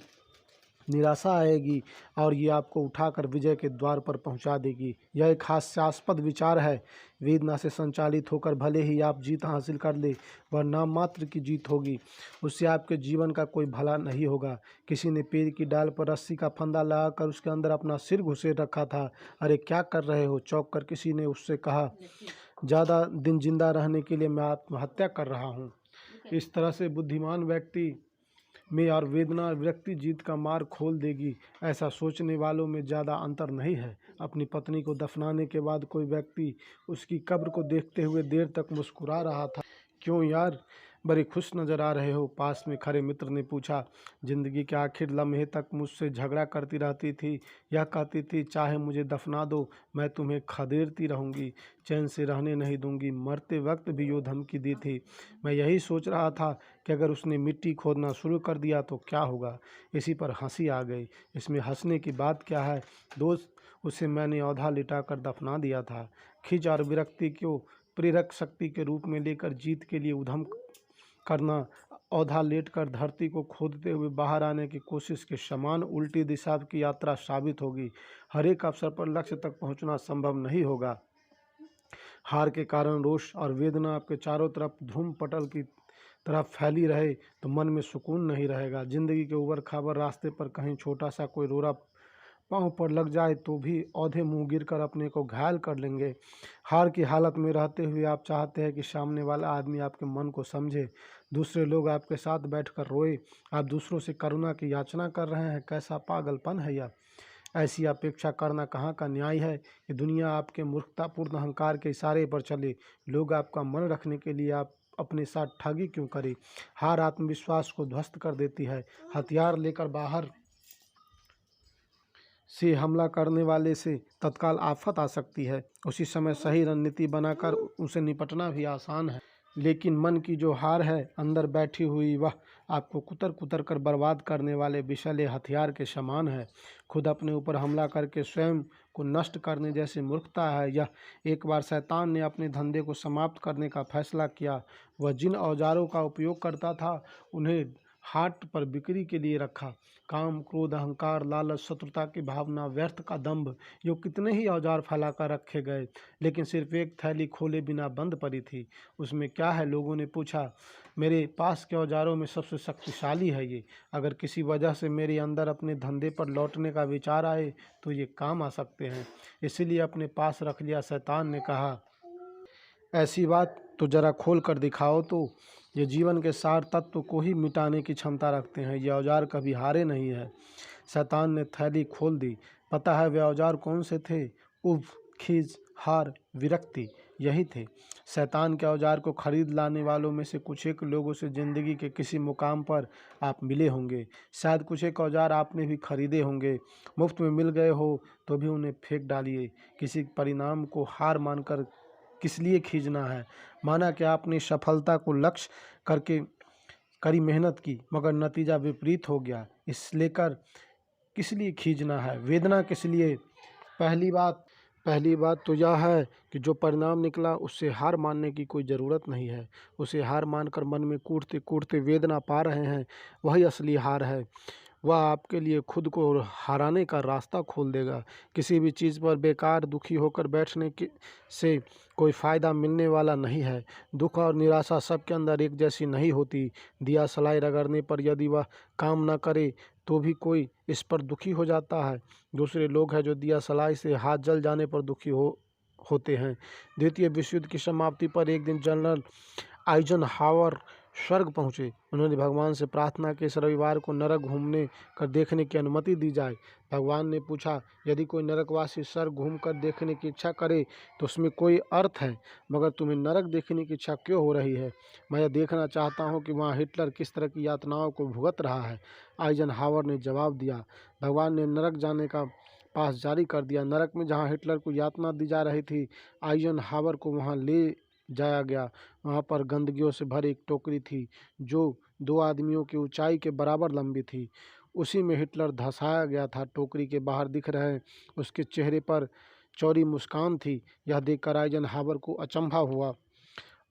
निराशा आएगी और ये आपको उठाकर विजय के द्वार पर पहुंचा देगी। यह एक हास्यास्पद विचार है। वेदना से संचालित होकर भले ही आप जीत हासिल कर ले, वह नाम मात्र की जीत होगी। उससे आपके जीवन का कोई भला नहीं होगा। किसी ने पेड़ की डाल पर रस्सी का फंदा लगाकर उसके अंदर अपना सिर घुसेड़ रखा था। अरे क्या कर रहे हो? चौंक कर किसी ने उससे कहा, ज़्यादा दिन जिंदा रहने के लिए मैं आत्महत्या कर रहा हूँ। इस तरह से बुद्धिमान व्यक्ति में और वेदना विरक्ति जीत का मार्ग खोल देगी, ऐसा सोचने वालों में ज़्यादा अंतर नहीं है। अपनी पत्नी को दफनाने के बाद कोई व्यक्ति उसकी कब्र को देखते हुए देर तक मुस्कुरा रहा था। क्यों यार, बड़े खुश नज़र आ रहे हो? पास में खड़े मित्र ने पूछा। जिंदगी के आखिर लम्हे तक मुझसे झगड़ा करती रहती थी। यह कहती थी, चाहे मुझे दफना दो, मैं तुम्हें खदेड़ती रहूँगी, चैन से रहने नहीं दूंगी। मरते वक्त भी यो धमकी दी थी। मैं यही सोच रहा था कि अगर उसने मिट्टी खोदना शुरू कर दिया तो क्या होगा। इसी पर हंसी आ गई। इसमें हंसने की बात क्या है दोस्त? उसे मैंने औधा लिटाकर दफना दिया था। खिंच और विरक्ति को प्रेरक शक्ति के रूप में लेकर जीत के लिए उद्यम करना औधा लेटकर धरती को खोदते हुए बाहर आने की कोशिश के समान उल्टी दिशा की यात्रा साबित होगी। हर एक अवसर पर लक्ष्य तक पहुंचना संभव नहीं होगा। हार के कारण रोष और वेदना आपके चारों तरफ धूम पटल की तरह फैली रहे तो मन में सुकून नहीं रहेगा। जिंदगी के उबड़ खाबड़ रास्ते पर कहीं छोटा सा कोई रोड़ा पाँव पर लग जाए तो भी औधे मुंह गिरकर अपने को घायल कर लेंगे। हार की हालत में रहते हुए आप चाहते हैं कि सामने वाला आदमी आपके मन को समझे, दूसरे लोग आपके साथ बैठकर रोए। आप दूसरों से करुणा की याचना कर रहे हैं। कैसा पागलपन है यह! ऐसी अपेक्षा करना कहाँ का न्याय है कि दुनिया आपके मूर्खतापूर्ण अहंकार के इशारे पर चले। लोग आपका मन रखने के लिए आप अपने साथ ठगी क्यों करें? हार आत्मविश्वास को ध्वस्त कर देती है। हथियार लेकर बाहर से हमला करने वाले से तत्काल आफत आ सकती है। उसी समय सही रणनीति बनाकर उसे निपटना भी आसान है। लेकिन मन की जो हार है अंदर बैठी हुई, वह आपको कुतर कुतर कर बर्बाद करने वाले विषैले हथियार के समान है। खुद अपने ऊपर हमला करके स्वयं को नष्ट करने जैसी मूर्खता है यह। एक बार शैतान ने अपने धंधे को समाप्त करने का फैसला किया। वह जिन औजारों का उपयोग करता था उन्हें हाट पर बिक्री के लिए रखा। काम, क्रोध, अहंकार, लालच, शत्रुता की भावना, व्यर्थ का दंभ, यो कितने ही औजार फैलाकर रखे गए, लेकिन सिर्फ एक थैली खोले बिना बंद पड़ी थी। उसमें क्या है? लोगों ने पूछा। मेरे पास के औजारों में सबसे शक्तिशाली है ये। अगर किसी वजह से मेरे अंदर अपने धंधे पर लौटने का विचार आए तो ये काम आ सकते हैं, इसीलिए अपने पास रख लिया। शैतान ने कहा, ऐसी बात तो जरा खोल कर दिखाओ तो। ये जीवन के सार तत्व को ही मिटाने की क्षमता रखते हैं। ये औजार कभी हारे नहीं है। शैतान ने थैली खोल दी। पता है वे औजार कौन से थे? उब, खीज, हार, विरक्ति, यही थे। शैतान के औजार को खरीद लाने वालों में से कुछ एक लोगों से ज़िंदगी के किसी मुकाम पर आप मिले होंगे। शायद कुछ एक औजार आपने भी खरीदे होंगे। मुफ्त में मिल गए हो तो भी उन्हें फेंक डालिए। किसी परिणाम को हार मानकर किस लिए खींचना है? माना कि आपने सफलता को लक्ष्य करके कड़ी मेहनत की मगर नतीजा विपरीत हो गया। इस लेकर किस लिए खींचना है, वेदना किस लिए? पहली बात तो यह है कि जो परिणाम निकला उससे हार मानने की कोई ज़रूरत नहीं है। उसे हार मानकर मन में कूटते कूटते वेदना पा रहे हैं, वही असली हार है। वह आपके लिए खुद को हराने का रास्ता खोल देगा। किसी भी चीज़ पर बेकार दुखी होकर बैठने के से कोई फ़ायदा मिलने वाला नहीं है। दुख और निराशा सबके अंदर एक जैसी नहीं होती। दिया सलाई रगड़ने पर यदि वह काम न करे तो भी कोई इस पर दुखी हो जाता है। दूसरे लोग हैं जो दिया सलाई से हाथ जल जाने पर दुखी होते हैं। द्वितीय विश्व युद्ध की समाप्ति पर एक दिन जनरल आइजनहावर स्वर्ग पहुँचे। उन्होंने भगवान से प्रार्थना की इस रविवार को नरक घूमने कर देखने की अनुमति दी जाए। भगवान ने पूछा, यदि कोई नरकवासी स्वर्ग घूम कर देखने की इच्छा करे तो उसमें कोई अर्थ है, मगर तुम्हें नरक देखने की इच्छा क्यों हो रही है? मैं यह देखना चाहता हूँ कि वहाँ हिटलर किस तरह की यातनाओं को भुगत रहा है। आइजनहावर ने जवाब दिया। भगवान ने नरक जाने का पास जारी कर दिया। नरक में जहाँ हिटलर को यातना दी जा रही थी, आइजनहावर को वहाँ ले जाया गया। वहाँ पर गंदगियों से भरी एक टोकरी थी जो 2 आदमियों की ऊंचाई के बराबर लंबी थी। उसी में हिटलर धंसाया गया था। टोकरी के बाहर दिख रहे उसके चेहरे पर चौड़ी मुस्कान थी। यह देखकर आइजनहावर को अचंभा हुआ।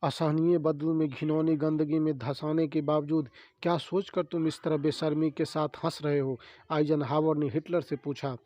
असहनीय बदबू में, घिनौनी गंदगी में धंसाने के बावजूद क्या सोचकर तुम इस तरह बेशर्मी के साथ हंस रहे हो? आइजनहावर ने हिटलर से पूछा।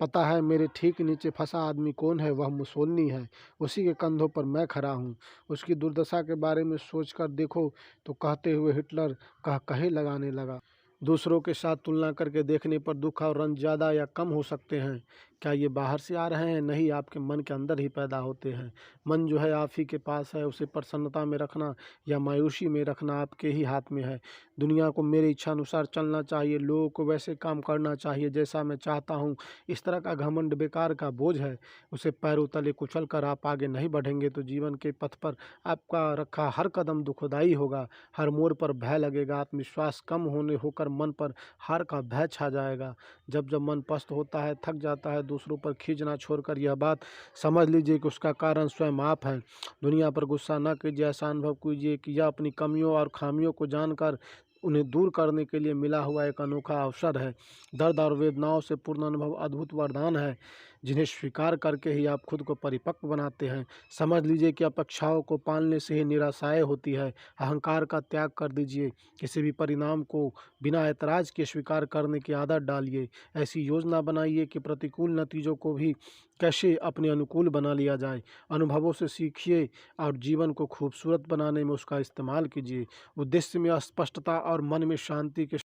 पता है मेरे ठीक नीचे फंसा आदमी कौन है? वह मुसोलिनी है। उसी के कंधों पर मैं खड़ा हूँ। उसकी दुर्दशा के बारे में सोचकर देखो। तो कहते हुए हिटलर कहे लगाने लगा। दूसरों के साथ तुलना करके देखने पर दुख और रंज ज़्यादा या कम हो सकते हैं। क्या ये बाहर से आ रहे हैं? नहीं, आपके मन के अंदर ही पैदा होते हैं। मन जो है आप ही के पास है। उसे प्रसन्नता में रखना या मायूसी में रखना आपके ही हाथ में है। दुनिया को मेरी इच्छा अनुसार चलना चाहिए। लोगों को वैसे काम करना चाहिए जैसा मैं चाहता हूँ। इस तरह का घमंड बेकार का बोझ है। उसे पैरों तले कुचल कर आप आगे नहीं बढ़ेंगे तो जीवन के पथ पर आपका रखा हर कदम दुखदाई होगा। हर मोड़ पर भय लगेगा। आत्मविश्वास कम होकर मन पर हार का भय छा जाएगा। जब मन पस्त होता है, थक जाता है, दूसरों पर खींचना छोड़कर यह बात समझ लीजिए कि उसका कारण स्वयं आप हैं। दुनिया पर गुस्सा न कीजिए। ऐसा अनुभव कीजिए कि यह अपनी कमियों और खामियों को जानकर उन्हें दूर करने के लिए मिला हुआ एक अनोखा अवसर है। दर्द और वेदनाओं से पूर्ण अनुभव अद्भुत वरदान है जिन्हें स्वीकार करके ही आप खुद को परिपक्व बनाते हैं। समझ लीजिए कि अपेक्षाओं को पालने से ही निराशाएं होती है। अहंकार का त्याग कर दीजिए। किसी भी परिणाम को बिना ऐतराज़ के स्वीकार करने की आदत डालिए। ऐसी योजना बनाइए कि प्रतिकूल नतीजों को भी कैसे अपने अनुकूल बना लिया जाए। अनुभवों से सीखिए और जीवन को खूबसूरत बनाने में उसका इस्तेमाल कीजिए। उद्देश्य में स्पष्टता और मन में शांति के